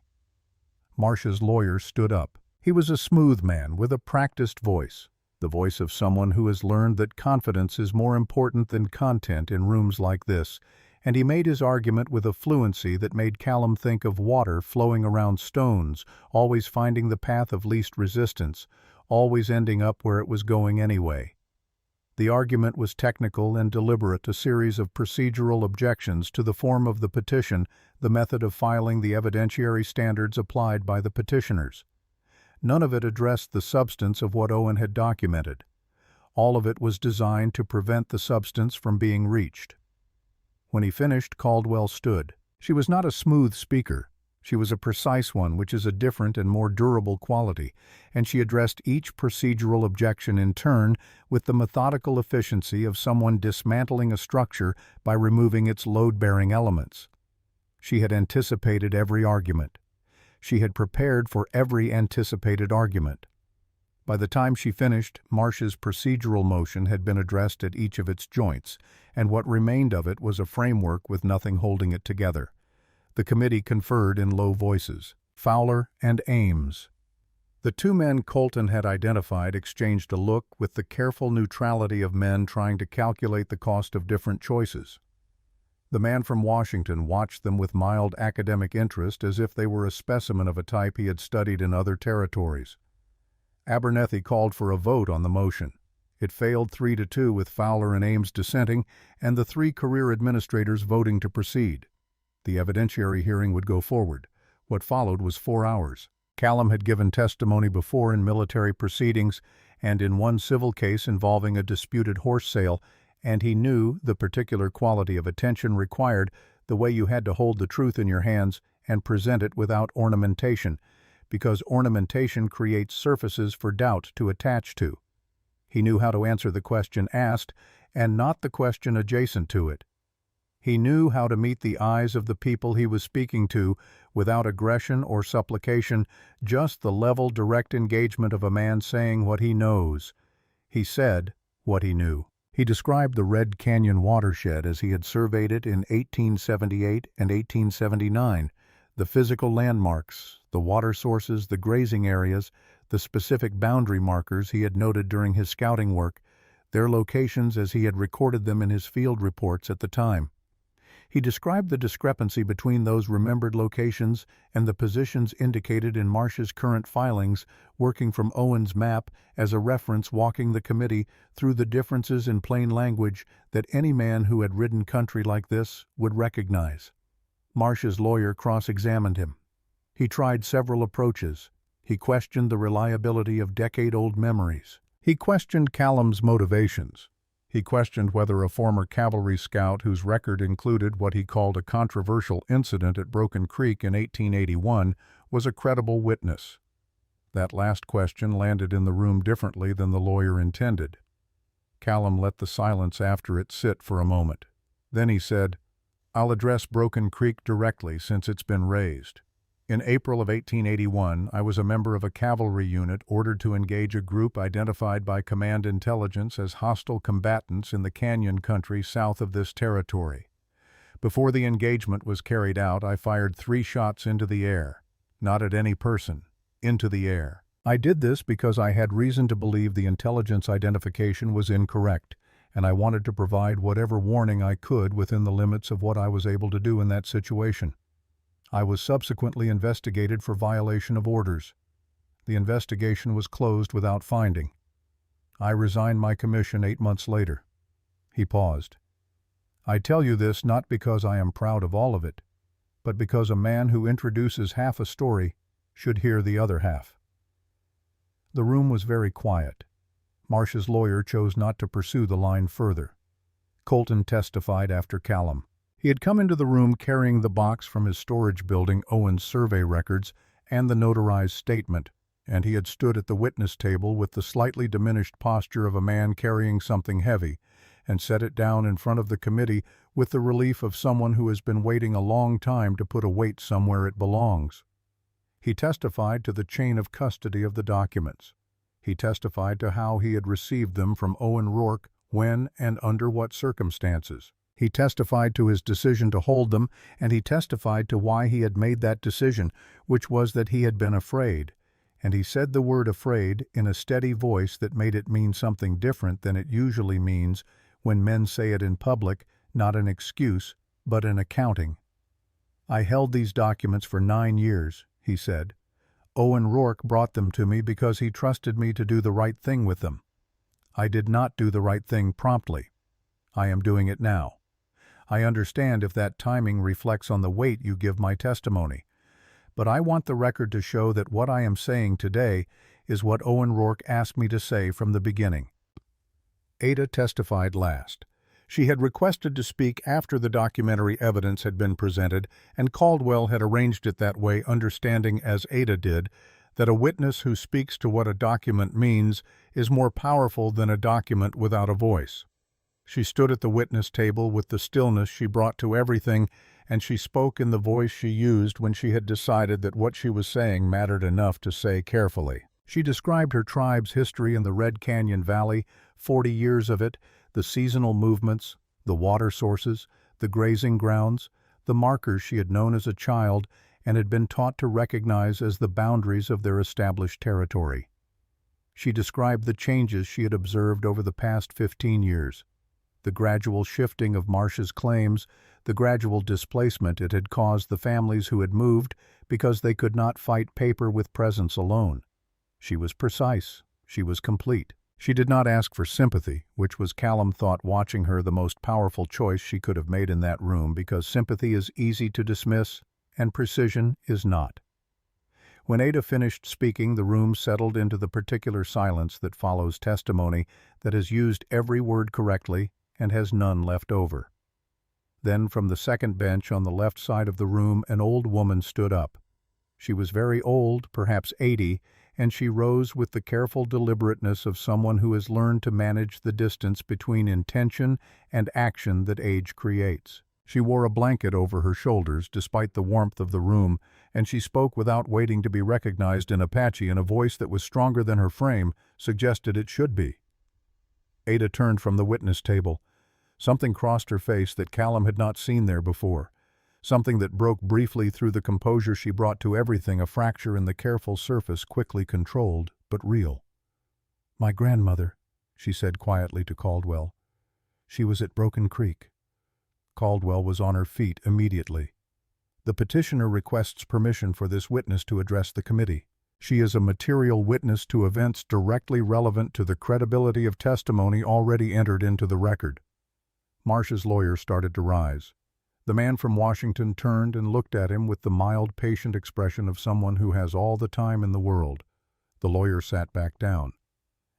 Marsh's lawyer stood up. He was a smooth man with a practiced voice, the voice of someone who has learned that confidence is more important than content in rooms like this, and he made his argument with a fluency that made Callum think of water flowing around stones, always finding the path of least resistance, always ending up where it was going anyway. The argument was technical and deliberate, a series of procedural objections to the form of the petition, the method of filing, the evidentiary standards applied by the petitioners. None of it addressed the substance of what Owen had documented. All of it was designed to prevent the substance from being reached. When he finished, Caldwell stood. She was not a smooth speaker. She was a precise one, which is a different and more durable quality, and she addressed each procedural objection in turn with the methodical efficiency of someone dismantling a structure by removing its load-bearing elements. She had anticipated every argument. She had prepared for every anticipated argument. By the time she finished, Marsh's procedural motion had been addressed at each of its joints, and what remained of it was a framework with nothing holding it together. The committee conferred in low voices. Fowler and Ames. The 2 men Colton had identified exchanged a look with the careful neutrality of men trying to calculate the cost of different choices. The man from Washington watched them with mild academic interest as if they were a specimen of a type he had studied in other territories. Abernethy called for a vote on the motion. It failed 3-2 with Fowler and Ames dissenting and the 3 career administrators voting to proceed. The evidentiary hearing would go forward. What followed was 4 hours. Callum had given testimony before in military proceedings and in one civil case involving a disputed horse sale, and he knew the particular quality of attention required, the way you had to hold the truth in your hands and present it without ornamentation, because ornamentation creates surfaces for doubt to attach to. He knew how to answer the question asked and not the question adjacent to it. He knew how to meet the eyes of the people he was speaking to without aggression or supplication, just the level, direct engagement of a man saying what he knows. He said what he knew. He described the Red Canyon watershed as he had surveyed it in 1878 and 1879, the physical landmarks, the water sources, the grazing areas, the specific boundary markers he had noted during his scouting work, their locations as he had recorded them in his field reports at the time. He described the discrepancy between those remembered locations and the positions indicated in Marsh's current filings, working from Owen's map as a reference, walking the committee through the differences in plain language that any man who had ridden country like this would recognize. Marsh's lawyer cross-examined him. He tried several approaches. He questioned the reliability of decade-old memories. He questioned Callum's motivations. He questioned whether a former cavalry scout whose record included what he called a controversial incident at Broken Creek in 1881 was a credible witness. That last question landed in the room differently than the lawyer intended. Callum let the silence after it sit for a moment. Then he said, "I'll address Broken Creek directly since it's been raised. In April of 1881, I was a member of a cavalry unit ordered to engage a group identified by Command Intelligence as hostile combatants in the canyon country south of this territory. Before the engagement was carried out, I fired 3 shots into the air, not at any person, into the air. I did this because I had reason to believe the intelligence identification was incorrect, and I wanted to provide whatever warning I could within the limits of what I was able to do in that situation. I was subsequently investigated for violation of orders. The investigation was closed without finding. I resigned my commission 8 months later." He paused. "I tell you this not because I am proud of all of it, but because a man who introduces half a story should hear the other half." The room was very quiet. Marsh's lawyer chose not to pursue the line further. Colton testified after Callum. He had come into the room carrying the box from his storage building, Owen's survey records, and the notarized statement, and he had stood at the witness table with the slightly diminished posture of a man carrying something heavy, and set it down in front of the committee with the relief of someone who has been waiting a long time to put a weight somewhere it belongs. He testified to the chain of custody of the documents. He testified to how he had received them from Owen Rourke, when and under what circumstances. He testified to his decision to hold them, and he testified to why he had made that decision, which was that he had been afraid. And he said the word afraid in a steady voice that made it mean something different than it usually means when men say it in public, not an excuse, but an accounting. "I held these documents for 9 years, he said. "Owen Rourke brought them to me because he trusted me to do the right thing with them. I did not do the right thing promptly. I am doing it now. I understand if that timing reflects on the weight you give my testimony. But I want the record to show that what I am saying today is what Owen Rourke asked me to say from the beginning." Ada testified last. She had requested to speak after the documentary evidence had been presented, and Caldwell had arranged it that way, understanding, as Ada did, that a witness who speaks to what a document means is more powerful than a document without a voice. She stood at the witness table with the stillness she brought to everything, and she spoke in the voice she used when she had decided that what she was saying mattered enough to say carefully. She described her tribe's history in the Red Canyon Valley, 40 years of it, the seasonal movements, the water sources, the grazing grounds, the markers she had known as a child and had been taught to recognize as the boundaries of their established territory. She described the changes she had observed over the past 15 years, the gradual shifting of Marsh's claims, the gradual displacement it had caused the families who had moved because they could not fight paper with presence alone. She was precise. She was complete. She did not ask for sympathy, which was, Callum thought, watching her, the most powerful choice she could have made in that room, because sympathy is easy to dismiss and precision is not. When Ada finished speaking, the room settled into the particular silence that follows testimony that has used every word correctly and has none left over. Then from the second bench on the left side of the room an old woman stood up. She was very old, perhaps 80, and she rose with the careful deliberateness of someone who has learned to manage the distance between intention and action that age creates. She wore a blanket over her shoulders despite the warmth of the room, and she spoke without waiting to be recognized in Apache in a voice that was stronger than her frame suggested it should be. Ada turned from the witness table. Something crossed her face that Callum had not seen there before. Something that broke briefly through the composure she brought to everything, a fracture in the careful surface quickly controlled, but real. "My grandmother," she said quietly to Caldwell. "She was at Broken Creek." Caldwell was on her feet immediately. "The petitioner requests permission for this witness to address the committee. She is a material witness to events directly relevant to the credibility of testimony already entered into the record." Marsh's lawyer started to rise. The man from Washington turned and looked at him with the mild, patient expression of someone who has all the time in the world. The lawyer sat back down.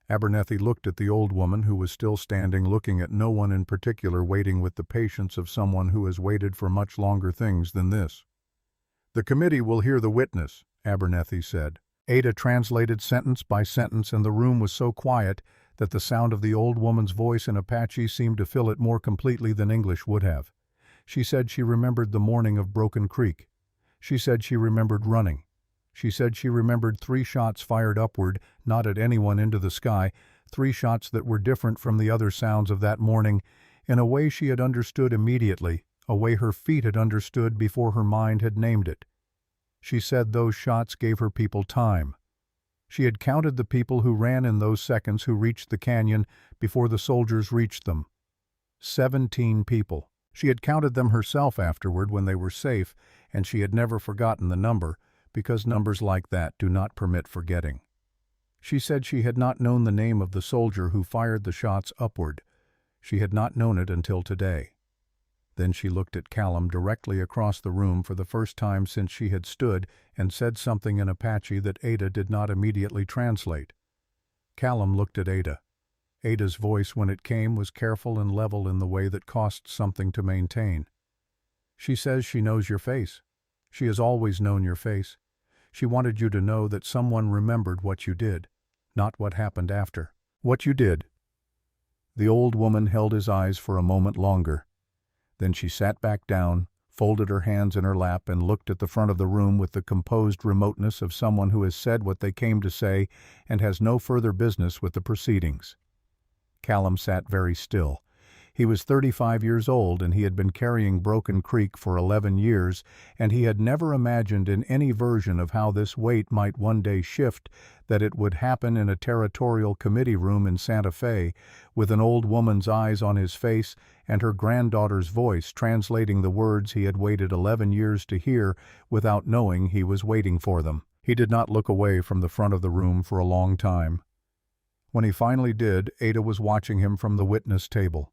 Abernethy looked at the old woman who was still standing, looking at no one in particular, waiting with the patience of someone who has waited for much longer things than this. "The committee will hear the witness," Abernethy said. Ada translated sentence by sentence, and the room was so quiet that the sound of the old woman's voice in Apache seemed to fill it more completely than English would have. She said she remembered the morning of Broken Creek. She said she remembered running. She said she remembered 3 shots fired upward, not at anyone, into the sky, 3 shots that were different from the other sounds of that morning, in a way she had understood immediately, a way her feet had understood before her mind had named it. She said those shots gave her people time. She had counted the people who ran in those seconds who reached the canyon before the soldiers reached them. 17 people. She had counted them herself afterward when they were safe, and she had never forgotten the number, because numbers like that do not permit forgetting. She said she had not known the name of the soldier who fired the shots upward. She had not known it until today. Then she looked at Callum directly across the room for the first time since she had stood and said something in Apache that Ada did not immediately translate. Callum looked at Ada. Ada's voice, when it came, was careful and level in the way that costs something to maintain. She says she knows your face. She has always known your face. She wanted you to know that someone remembered what you did, not what happened after. What you did. The old woman held his eyes for a moment longer. Then she sat back down, folded her hands in her lap, and looked at the front of the room with the composed remoteness of someone who has said what they came to say and has no further business with the proceedings. Callum sat very still. He was 35 years old, and he had been carrying Broken Creek for 11 years, and he had never imagined in any version of how this weight might one day shift that it would happen in a territorial committee room in Santa Fe, with an old woman's eyes on his face and her granddaughter's voice translating the words he had waited 11 years to hear without knowing he was waiting for them. He did not look away from the front of the room for a long time. When he finally did, Ada was watching him from the witness table.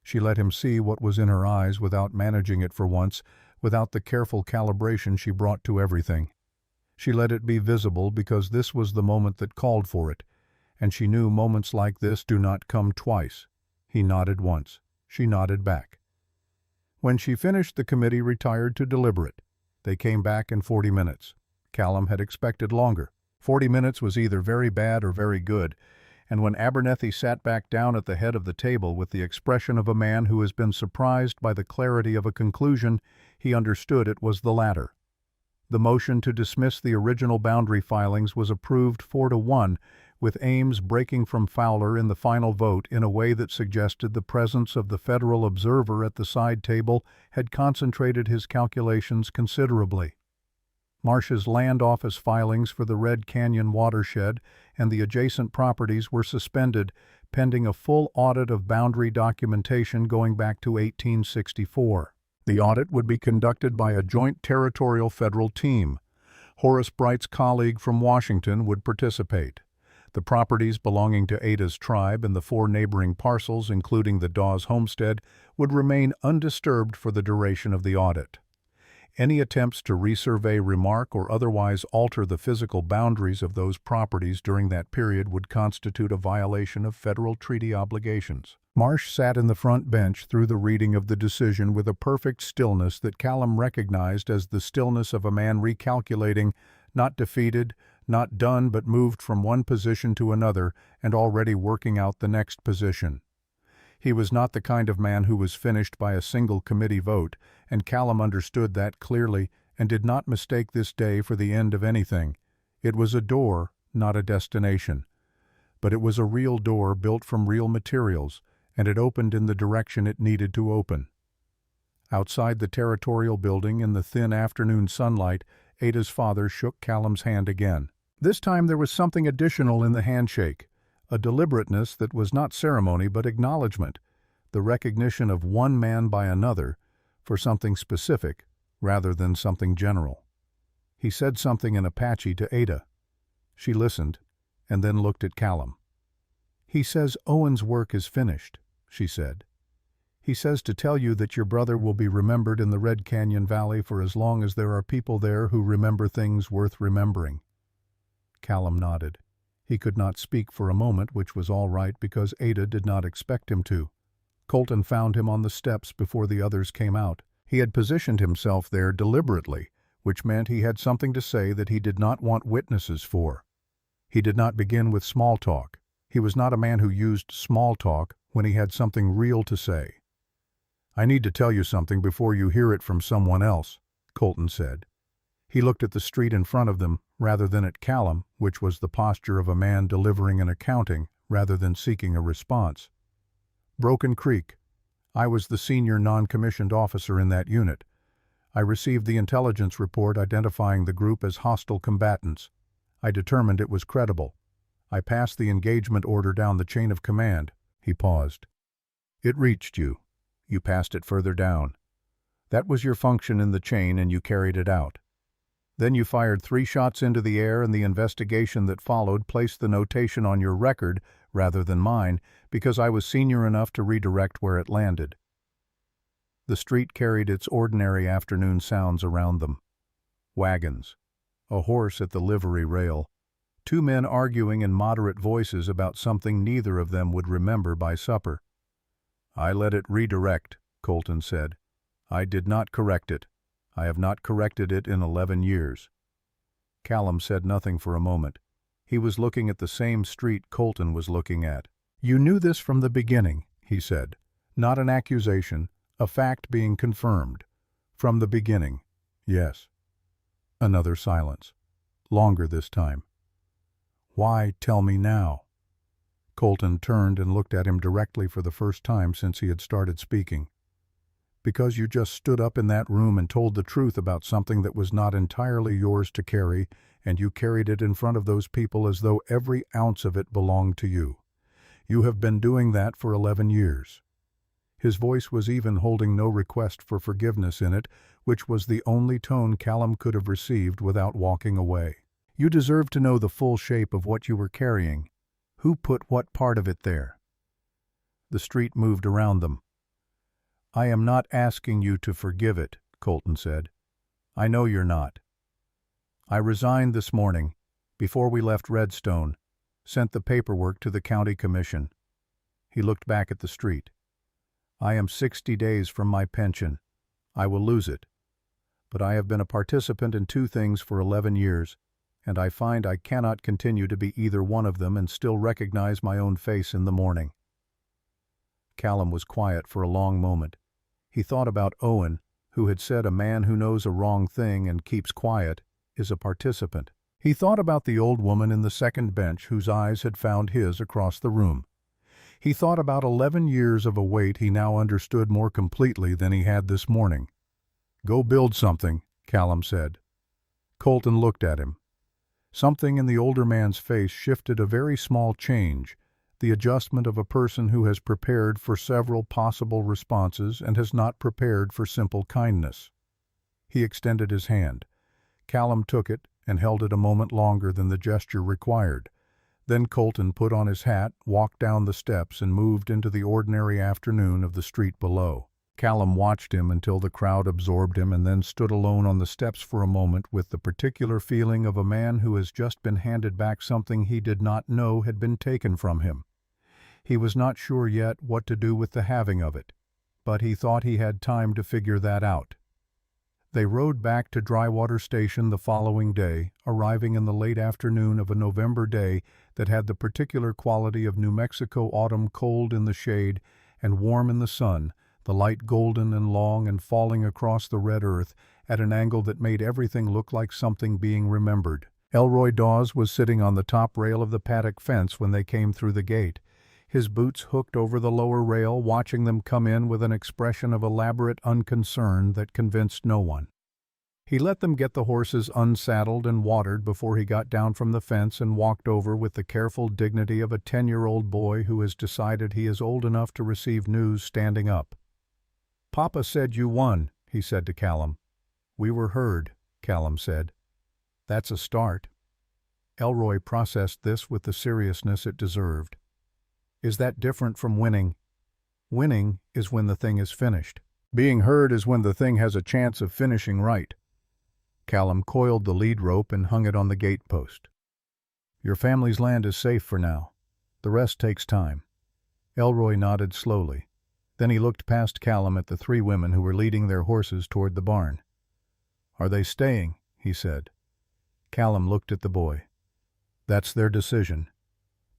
She let him see what was in her eyes without managing it for once, without the careful calibration she brought to everything. She let it be visible because this was the moment that called for it, and she knew moments like this do not come twice. He nodded once. She nodded back. When she finished, the committee retired to deliberate. They came back in 40 minutes. Callum had expected longer. 40 minutes was either very bad or very good, and when Abernethy sat back down at the head of the table with the expression of a man who has been surprised by the clarity of a conclusion, he understood it was the latter. The motion to dismiss the original boundary filings was approved 4-1, with Ames breaking from Fowler in the final vote in a way that suggested the presence of the federal observer at the side table had concentrated his calculations considerably. Marsh's land office filings for the Red Canyon watershed and the adjacent properties were suspended, pending a full audit of boundary documentation going back to 1864. The audit would be conducted by a joint territorial federal team. Horace Bright's colleague from Washington would participate. The properties belonging to Ada's tribe and the 4 neighboring parcels, including the Dawes homestead, would remain undisturbed for the duration of the audit. Any attempts to resurvey, remark, or otherwise alter the physical boundaries of those properties during that period would constitute a violation of federal treaty obligations. Marsh sat in the front bench through the reading of the decision with a perfect stillness that Callum recognized as the stillness of a man recalculating, not defeated, not done, but moved from one position to another and already working out the next position. He was not the kind of man who was finished by a single committee vote, and Callum understood that clearly and did not mistake this day for the end of anything. It was a door, not a destination. But it was a real door built from real materials, and it opened in the direction it needed to open. Outside the territorial building in the thin afternoon sunlight, Ada's father shook Callum's hand again. This time there was something additional in the handshake. A deliberateness that was not ceremony but acknowledgement, the recognition of one man by another for something specific rather than something general. He said something in Apache to Ada. She listened and then looked at Callum. "He says Owen's work is finished," she said. "He says to tell you that your brother will be remembered in the Red Canyon Valley for as long as there are people there who remember things worth remembering." Callum nodded. He could not speak for a moment, which was all right because Ada did not expect him to. Colton found him on the steps before the others came out. He had positioned himself there deliberately, which meant he had something to say that he did not want witnesses for. He did not begin with small talk. He was not a man who used small talk when he had something real to say. "I need to tell you something before you hear it from someone else," Colton said. He looked at the street in front of them rather than at Callum, which was the posture of a man delivering an accounting rather than seeking a response. "Broken Creek. I was the senior non-commissioned officer in that unit. I received the intelligence report identifying the group as hostile combatants. I determined it was credible. I passed the engagement order down the chain of command." He paused. "It reached you. You passed it further down. That was your function in the chain, and you carried it out. Then you fired 3 shots into the air, and the investigation that followed placed the notation on your record rather than mine, because I was senior enough to redirect where it landed." The street carried its ordinary afternoon sounds around them. Wagons, a horse at the livery rail, 2 men arguing in moderate voices about something neither of them would remember by supper. "I let it redirect," Colton said. "I did not correct it. I have not corrected it in 11 years. Callum said nothing for a moment. He was looking at the same street Colton was looking at. "You knew this from the beginning," he said. "Not an accusation, a fact being confirmed. From the beginning." "Yes." Another silence. Longer this time. "Why tell me now?" Colton turned and looked at him directly for the first time since he had started speaking. "Because you just stood up in that room and told the truth about something that was not entirely yours to carry, and you carried it in front of those people as though every ounce of it belonged to you. You have been doing that for 11 years. His voice was even holding no request for forgiveness in it, which was the only tone Callum could have received without walking away. "You deserve to know the full shape of what you were carrying. Who put what part of it there?" The street moved around them. "I am not asking you to forgive it," Colton said. "I know you're not. I resigned this morning, before we left Redstone, sent the paperwork to the county commission." He looked back at the street. "I am 60 days from my pension. I will lose it. But I have been a participant in 2 things for 11 years, and I find I cannot continue to be either one of them and still recognize my own face in the morning." Callum was quiet for a long moment. He thought about Owen, who had said a man who knows a wrong thing and keeps quiet is a participant. He thought about the old woman in the second bench whose eyes had found his across the room. He thought about 11 years of a wait he now understood more completely than he had this morning. "Go build something," Callum said. Colton looked at him. Something in the older man's face shifted a very small change, the adjustment of a person who has prepared for several possible responses and has not prepared for simple kindness. He extended his hand. Callum took it and held it a moment longer than the gesture required. Then Colton put on his hat, walked down the steps, and moved into the ordinary afternoon of the street below. Callum watched him until the crowd absorbed him and then stood alone on the steps for a moment with the particular feeling of a man who has just been handed back something he did not know had been taken from him. He was not sure yet what to do with the having of it, but he thought he had time to figure that out. They rode back to Drywater Station the following day, arriving in the late afternoon of a November day that had the particular quality of New Mexico autumn, cold in the shade and warm in the sun, the light golden and long and falling across the red earth at an angle that made everything look like something being remembered. Elroy Dawes was sitting on the top rail of the paddock fence when they came through the gate, his boots hooked over the lower rail, watching them come in with an expression of elaborate unconcern that convinced no one. He let them get the horses unsaddled and watered before he got down from the fence and walked over with the careful dignity of a 10-year-old boy who has decided he is old enough to receive news standing up. "Papa said you won," he said to Callum. "We were heard," Callum said. "That's a start." Elroy processed this with the seriousness it deserved. "Is that different from winning?" "Winning is when the thing is finished. Being heard is when the thing has a chance of finishing right." Callum coiled the lead rope and hung it on the gate post. "Your family's land is safe for now. The rest takes time." Elroy nodded slowly. Then he looked past Callum at the 3 women who were leading their horses toward the barn. "Are they staying?" he said. Callum looked at the boy. "That's their decision.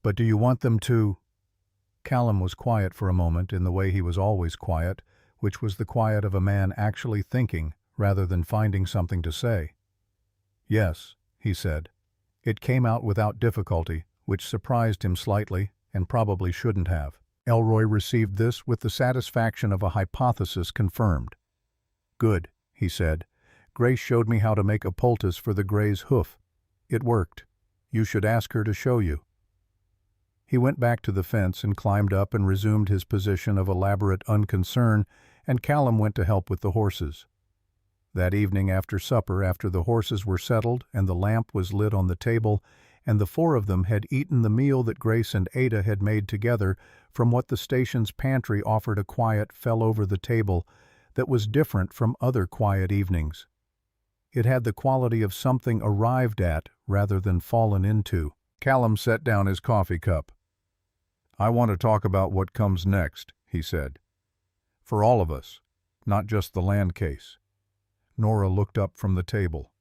But do you want them to—" Callum was quiet for a moment in the way he was always quiet, which was the quiet of a man actually thinking rather than finding something to say. "Yes," he said. It came out without difficulty, which surprised him slightly and probably shouldn't have. Elroy received this with the satisfaction of a hypothesis confirmed. "Good," he said. "Grace showed me how to make a poultice for the gray's hoof. It worked. You should ask her to show you." He went back to the fence and climbed up and resumed his position of elaborate unconcern, and Callum went to help with the horses. That evening after supper, after the horses were settled and the lamp was lit on the table, and the four of them had eaten the meal that Grace and Ada had made together from what the station's pantry offered, a quiet fell over the table that was different from other quiet evenings. It had the quality of something arrived at rather than fallen into. Callum set down his coffee cup. "I want to talk about what comes next," he said. "For all of us, not just the land case." Nora looked up from the table.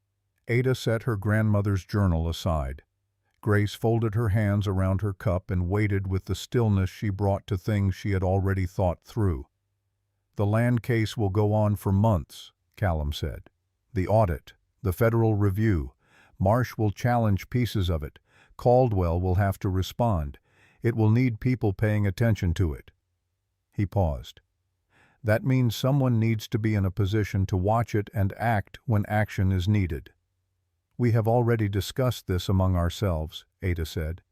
Ada set her grandmother's journal aside. Grace folded her hands around her cup and waited with the stillness she brought to things she had already thought through. "The land case will go on for months," Callum said. "The audit, the federal review. Marsh will challenge pieces of it. Caldwell will have to respond. It will need people paying attention to it." He paused. "That means someone needs to be in a position to watch it and act when action is needed." "We have already discussed this among ourselves," Ada said.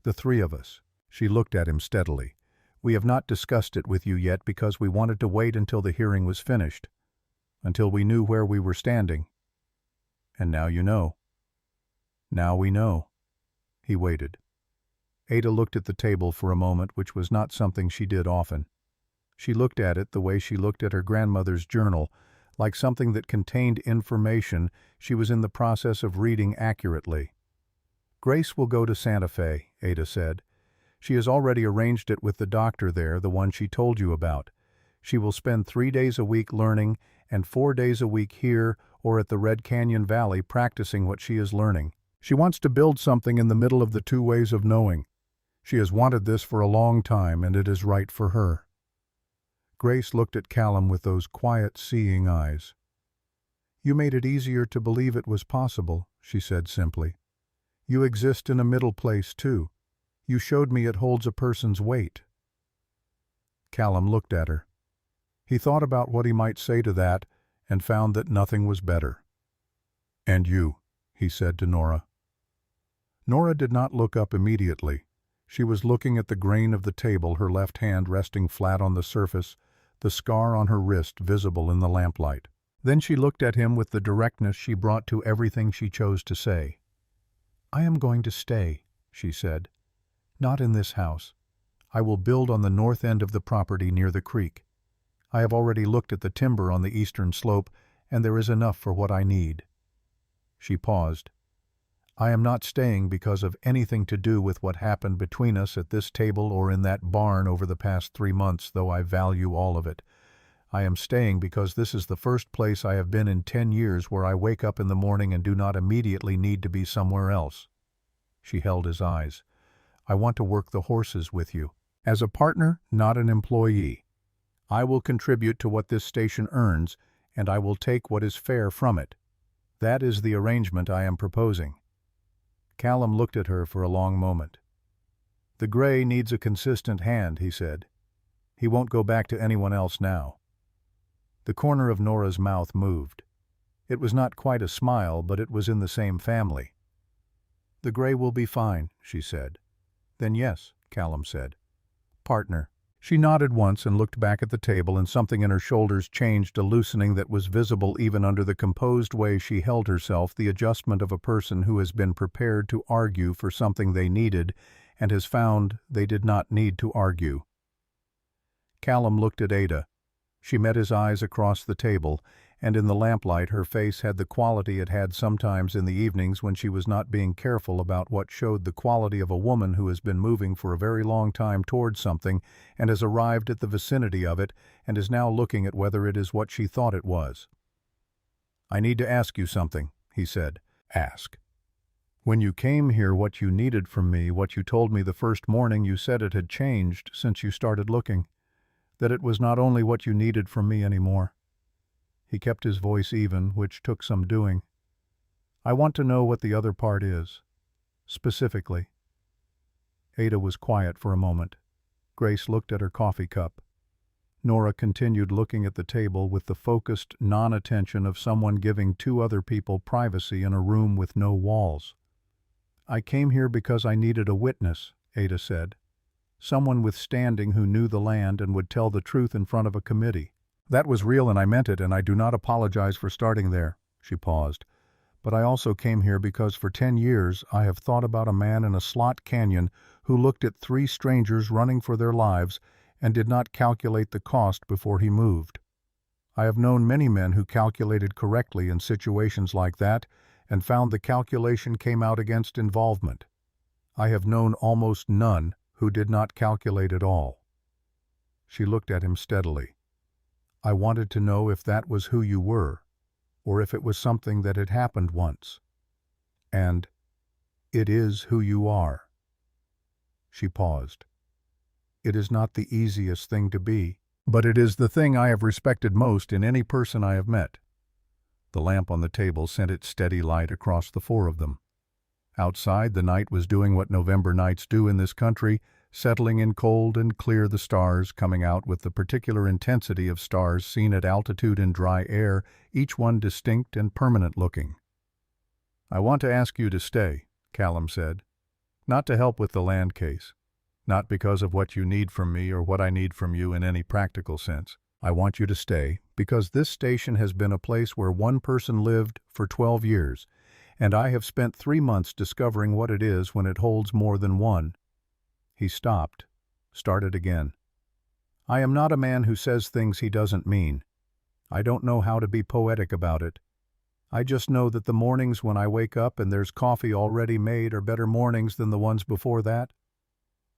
"The three of us." She looked at him steadily. "We have not discussed it with you yet because we wanted to wait until the hearing was finished, until we knew where we were standing. And now you know." "Now we know." He waited. Ada looked at the table for a moment, which was not something she did often. She looked at it the way she looked at her grandmother's journal, like something that contained information she was in the process of reading accurately. "Grace will go to Santa Fe," Ada said. "She has already arranged it with the doctor there, the one she told you about. She will spend 3 days a week learning and 4 days a week here or at the Red Canyon Valley practicing what she is learning. She wants to build something in the middle of the two ways of knowing. She has wanted this for a long time, and it is right for her." Grace looked at Callum with those quiet, seeing eyes. "You made it easier to believe it was possible," she said simply. "You exist in a middle place, too. You showed me it holds a person's weight." Callum looked at her. He thought about what he might say to that and found that nothing was better. "And you," he said to Nora. Nora did not look up immediately. She was looking at the grain of the table, her left hand resting flat on the surface, the scar on her wrist visible in the lamplight. Then she looked at him with the directness she brought to everything she chose to say. "I am going to stay," she said. "Not in this house. I will build on the north end of the property near the creek. I have already looked at the timber on the eastern slope, and there is enough for what I need." She paused. "I am not staying because of anything to do with what happened between us at this table or in that barn over the past 3 months, though I value all of it. I am staying because this is the first place I have been in 10 years where I wake up in the morning and do not immediately need to be somewhere else." She held his eyes. "I want to work the horses with you. As a partner, not an employee. I will contribute to what this station earns, and I will take what is fair from it. That is the arrangement I am proposing." Callum looked at her for a long moment. "The gray needs a consistent hand," he said. "He won't go back to anyone else now." The corner of Nora's mouth moved. It was not quite a smile, but it was in the same family. "The gray will be fine," she said. "Then yes," Callum said. "Partner." She nodded once and looked back at the table, and something in her shoulders changed, a loosening that was visible even under the composed way she held herself, the adjustment of a person who has been prepared to argue for something they needed and has found they did not need to argue. Callum looked at Ada. She met his eyes across the table, and in the lamplight her face had the quality it had sometimes in the evenings when she was not being careful about what showed the quality of a woman who has been moving for a very long time towards something and has arrived at the vicinity of it and is now looking at whether it is what she thought it was. "I need to ask you something," he said. "Ask." "When you came here, what you needed from me, what you told me the first morning, you said it had changed since you started looking, that it was not only what you needed from me anymore." He kept his voice even, which took some doing. "I want to know what the other part is. Specifically." Ada was quiet for a moment. Grace looked at her coffee cup. Nora continued looking at the table with the focused non-attention of someone giving two other people privacy in a room with no walls. "I came here because I needed a witness," Ada said. "Someone with standing who knew the land and would tell the truth in front of a committee." "That was real and I meant it, and I do not apologize for starting there." She paused. "But I also came here because for 10 years I have thought about a man in a slot canyon who looked at 3 strangers running for their lives and did not calculate the cost before he moved. I have known many men who calculated correctly in situations like that and found the calculation came out against involvement. I have known almost none who did not calculate at all." She looked at him steadily. "I wanted to know if that was who you were, or if it was something that had happened once. And it is who you are." She paused. "It is not the easiest thing to be, but it is the thing I have respected most in any person I have met." The lamp on the table sent its steady light across the 4 of them. Outside, the night was doing what November nights do in this country, settling in cold and clear, the stars coming out with the particular intensity of stars seen at altitude in dry air, each one distinct and permanent looking. "I want to ask you to stay," Callum said. "Not to help with the land case. Not because of what you need from me or what I need from you in any practical sense. I want you to stay because this station has been a place where one person lived for 12 years, and I have spent 3 months discovering what it is when it holds more than one." He stopped, started again. "I am not a man who says things he doesn't mean. I don't know how to be poetic about it. I just know that the mornings when I wake up and there's coffee already made are better mornings than the ones before that."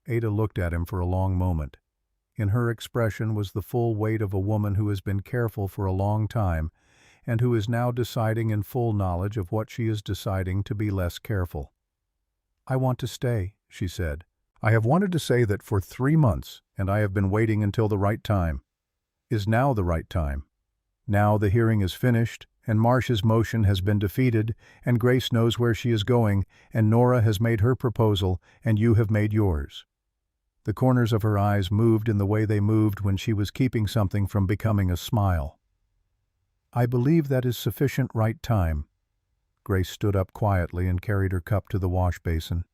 Ada looked at him for a long moment. In her expression was the full weight of a woman who has been careful for a long time and who is now deciding in full knowledge of what she is deciding to be less careful. "I want to stay," she said. "I have wanted to say that for 3 months, and I have been waiting until the right time. Is now the right time. Now the hearing is finished, and Marsh's motion has been defeated, and Grace knows where she is going, and Nora has made her proposal, and you have made yours." The corners of her eyes moved in the way they moved when she was keeping something from becoming a smile. "I believe that is sufficient right time." Grace stood up quietly and carried her cup to the wash basin.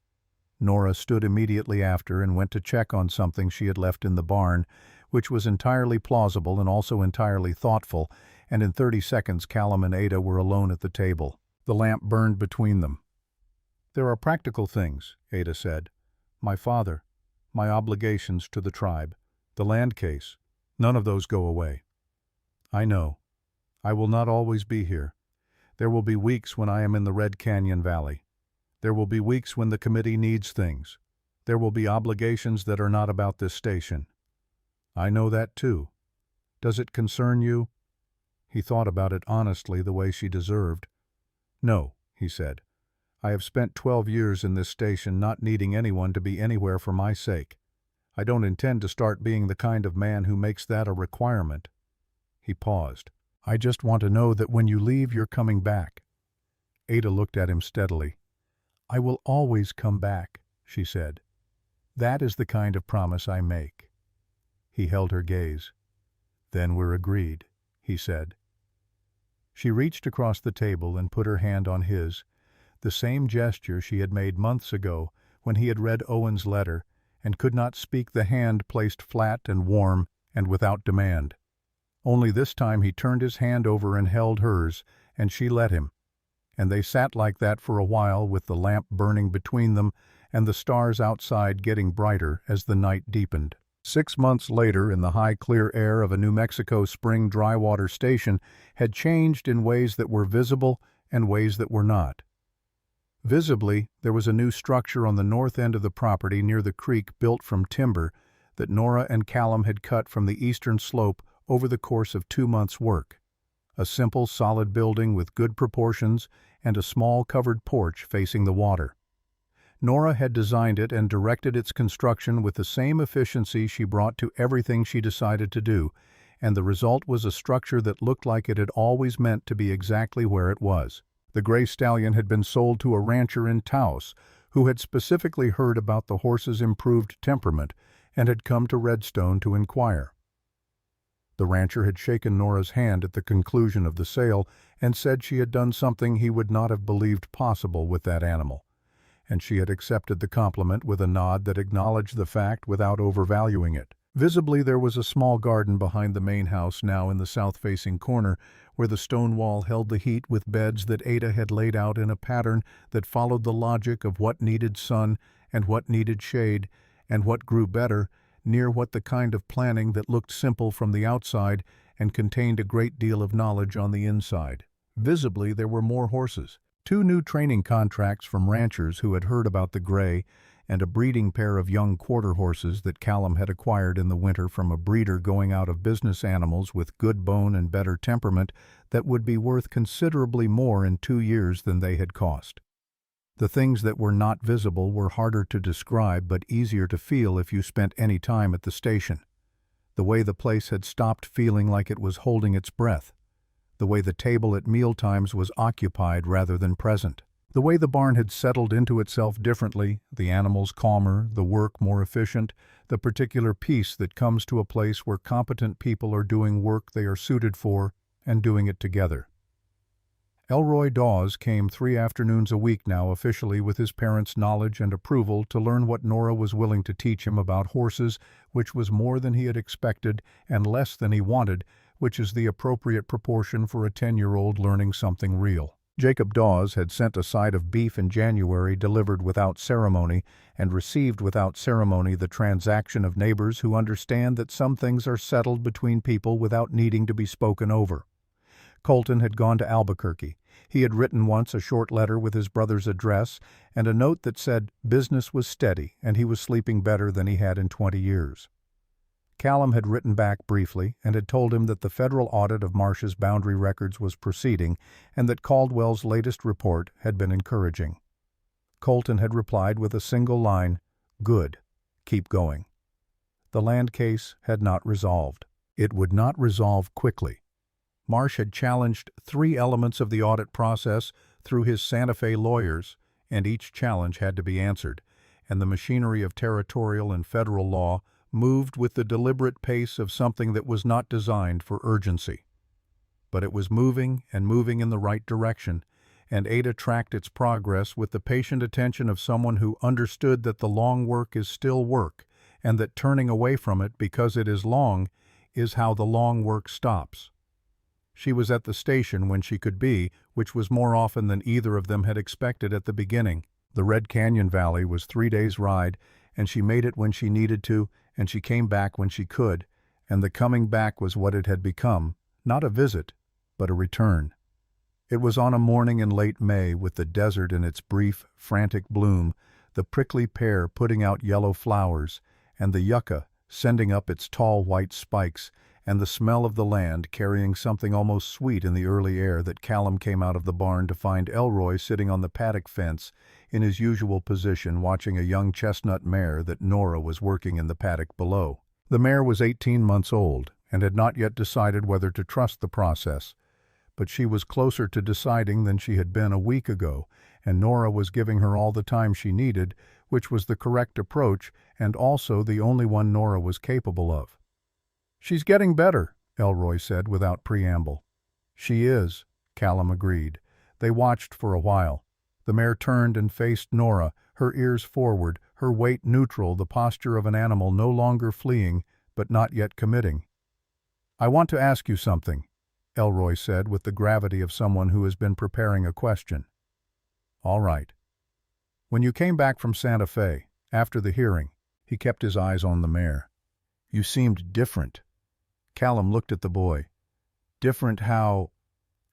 Nora stood immediately after and went to check on something she had left in the barn, which was entirely plausible and also entirely thoughtful, and in 30 seconds Callum and Ada were alone at the table. The lamp burned between them. "There are practical things," Ada said. "My father, my obligations to the tribe, the land case, none of those go away. I know. I will not always be here. There will be weeks when I am in the Red Canyon Valley. There will be weeks when the committee needs things. There will be obligations that are not about this station. I know that too. Does it concern you?" He thought about it honestly, the way she deserved. "No," he said. "I have spent 12 years in this station not needing anyone to be anywhere for my sake. I don't intend to start being the kind of man who makes that a requirement." He paused. "I just want to know that when you leave, you're coming back." Ada looked at him steadily. "I will always come back," she said. "That is the kind of promise I make." He held her gaze. "Then we're agreed," he said. She reached across the table and put her hand on his, the same gesture she had made months ago when he had read Owen's letter and could not speak, the hand placed flat and warm and without demand. Only this time he turned his hand over and held hers, and she let him. And they sat like that for a while with the lamp burning between them and the stars outside getting brighter as the night deepened. 6 months later, in the high clear air of a New Mexico spring dry water station had changed in ways that were visible and ways that were not. Visibly, there was a new structure on the north end of the property near the creek built from timber that Nora and Callum had cut from the eastern slope over the course of 2 months' work. A simple, solid building with good proportions and a small covered porch facing the water. Nora had designed it and directed its construction with the same efficiency she brought to everything she decided to do, and the result was a structure that looked like it had always meant to be exactly where it was. The gray stallion had been sold to a rancher in Taos who had specifically heard about the horse's improved temperament and had come to Redstone to inquire. The rancher had shaken Nora's hand at the conclusion of the sale and said she had done something he would not have believed possible with that animal, and she had accepted the compliment with a nod that acknowledged the fact without overvaluing it. Visibly, there was a small garden behind the main house now in the south-facing corner, where the stone wall held the heat with beds that Ada had laid out in a pattern that followed the logic of what needed sun and what needed shade, and what grew better, near what the kind of planning that looked simple from the outside and contained a great deal of knowledge on the inside. Visibly, there were more horses. 2 new training contracts from ranchers who had heard about the gray, and a breeding pair of young quarter horses that Callum had acquired in the winter from a breeder going out of business, animals with good bone and better temperament that would be worth considerably more in 2 years than they had cost. The things that were not visible were harder to describe but easier to feel if you spent any time at the station. The way the place had stopped feeling like it was holding its breath. The way the table at mealtimes was occupied rather than present. The way the barn had settled into itself differently, the animals calmer, the work more efficient, the particular peace that comes to a place where competent people are doing work they are suited for and doing it together. Elroy Dawes came 3 afternoons a week now officially with his parents' knowledge and approval to learn what Nora was willing to teach him about horses, which was more than he had expected and less than he wanted, which is the appropriate proportion for a 10-year-old learning something real. Jacob Dawes had sent a side of beef in January delivered without ceremony and received without ceremony the transaction of neighbors who understand that some things are settled between people without needing to be spoken over. Colton had gone to Albuquerque. He had written once a short letter with his brother's address and a note that said business was steady and he was sleeping better than he had in 20 years. Callum had written back briefly and had told him that the federal audit of Marsh's boundary records was proceeding and that Caldwell's latest report had been encouraging. Colton had replied with a single line, "Good. Keep going." The land case had not resolved. It would not resolve quickly. Marsh had challenged 3 elements of the audit process through his Santa Fe lawyers, and each challenge had to be answered, and the machinery of territorial and federal law moved with the deliberate pace of something that was not designed for urgency. But it was moving and moving in the right direction, and Ada tracked its progress with the patient attention of someone who understood that the long work is still work, and that turning away from it because it is long is how the long work stops. She was at the station when she could be, which was more often than either of them had expected at the beginning. The Red Canyon Valley was 3 days' ride, and she made it when she needed to, and she came back when she could, and the coming back was what it had become, not a visit, but a return. It was on a morning in late May, with the desert in its brief, frantic bloom, the prickly pear putting out yellow flowers, and the yucca sending up its tall white spikes, and the smell of the land carrying something almost sweet in the early air, that Callum came out of the barn to find Elroy sitting on the paddock fence in his usual position watching a young chestnut mare that Nora was working in the paddock below. The mare was 18 months old and had not yet decided whether to trust the process, but she was closer to deciding than she had been a week ago, and Nora was giving her all the time she needed, which was the correct approach and also the only one Nora was capable of. "She's getting better," Elroy said without preamble. "She is," Callum agreed. They watched for a while. The mare turned and faced Nora, her ears forward, her weight neutral, the posture of an animal no longer fleeing, but not yet committing. "I want to ask you something," Elroy said with the gravity of someone who has been preparing a question. "All right." "When you came back from Santa Fe, after the hearing," he kept his eyes on the mare, "you seemed different." Callum looked at the boy. "Different how?"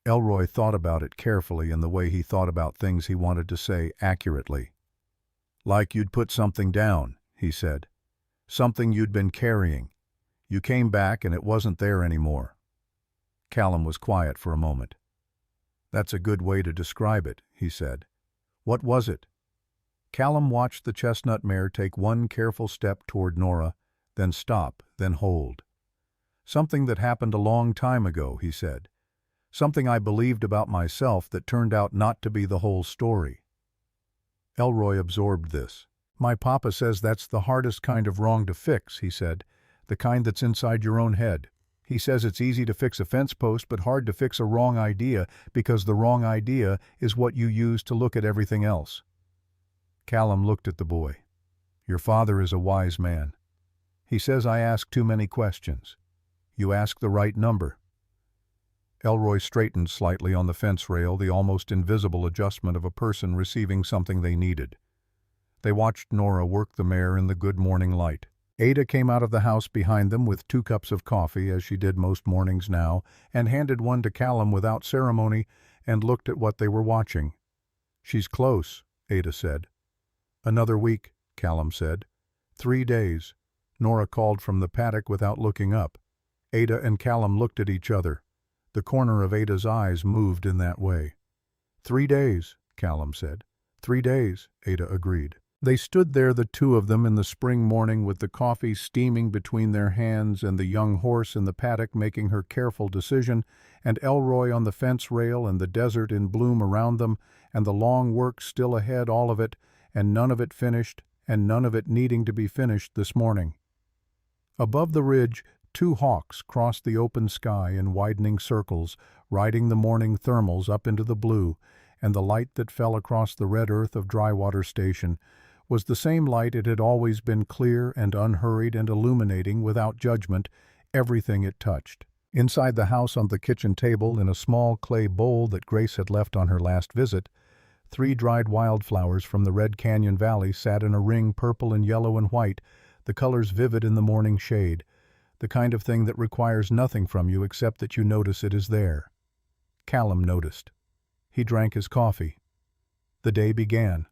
Elroy thought about it carefully in the way he thought about things he wanted to say accurately. "Like you'd put something down," he said. "Something you'd been carrying. You came back and it wasn't there anymore." Callum was quiet for a moment. "That's a good way to describe it," he said. "What was it?" Callum watched the chestnut mare take one careful step toward Nora, then stop, then hold. "Something that happened a long time ago," he said. "Something I believed about myself that turned out not to be the whole story." Elroy absorbed this. "My papa says that's the hardest kind of wrong to fix," he said. "The kind that's inside your own head." He says it's easy to fix a fence post but hard to fix a wrong idea because the wrong idea is what you use to look at everything else. Callum looked at the boy. Your father is a wise man. He says I ask too many questions. You ask the right number. Elroy straightened slightly on the fence rail, the almost invisible adjustment of a person receiving something they needed. They watched Nora work the mare in the good morning light. Ada came out of the house behind them with 2 cups of coffee, as she did most mornings now, and handed one to Callum without ceremony and looked at what they were watching. She's close, Ada said. Another week, Callum said. 3 days. Nora called from the paddock without looking up. Ada and Callum looked at each other. The corner of Ada's eyes moved in that way. 3 days, Callum said. 3 days, Ada agreed. They stood there, the two of them, in the spring morning with the coffee steaming between their hands and the young horse in the paddock making her careful decision, and Elroy on the fence rail and the desert in bloom around them, and the long work still ahead, all of it, and none of it finished, and none of it needing to be finished this morning. Above the ridge, 2 hawks crossed the open sky in widening circles, riding the morning thermals up into the blue, and the light that fell across the red earth of Drywater Station was the same light. It had always been, clear and unhurried and illuminating without judgment everything it touched. Inside the house, on the kitchen table, in a small clay bowl that Grace had left on her last visit, 3 dried wildflowers from the Red Canyon Valley sat in a ring, purple and yellow and white, the colors vivid in the morning shade, the kind of thing that requires nothing from you except that you notice it is there. Callum noticed. He drank his coffee. The day began.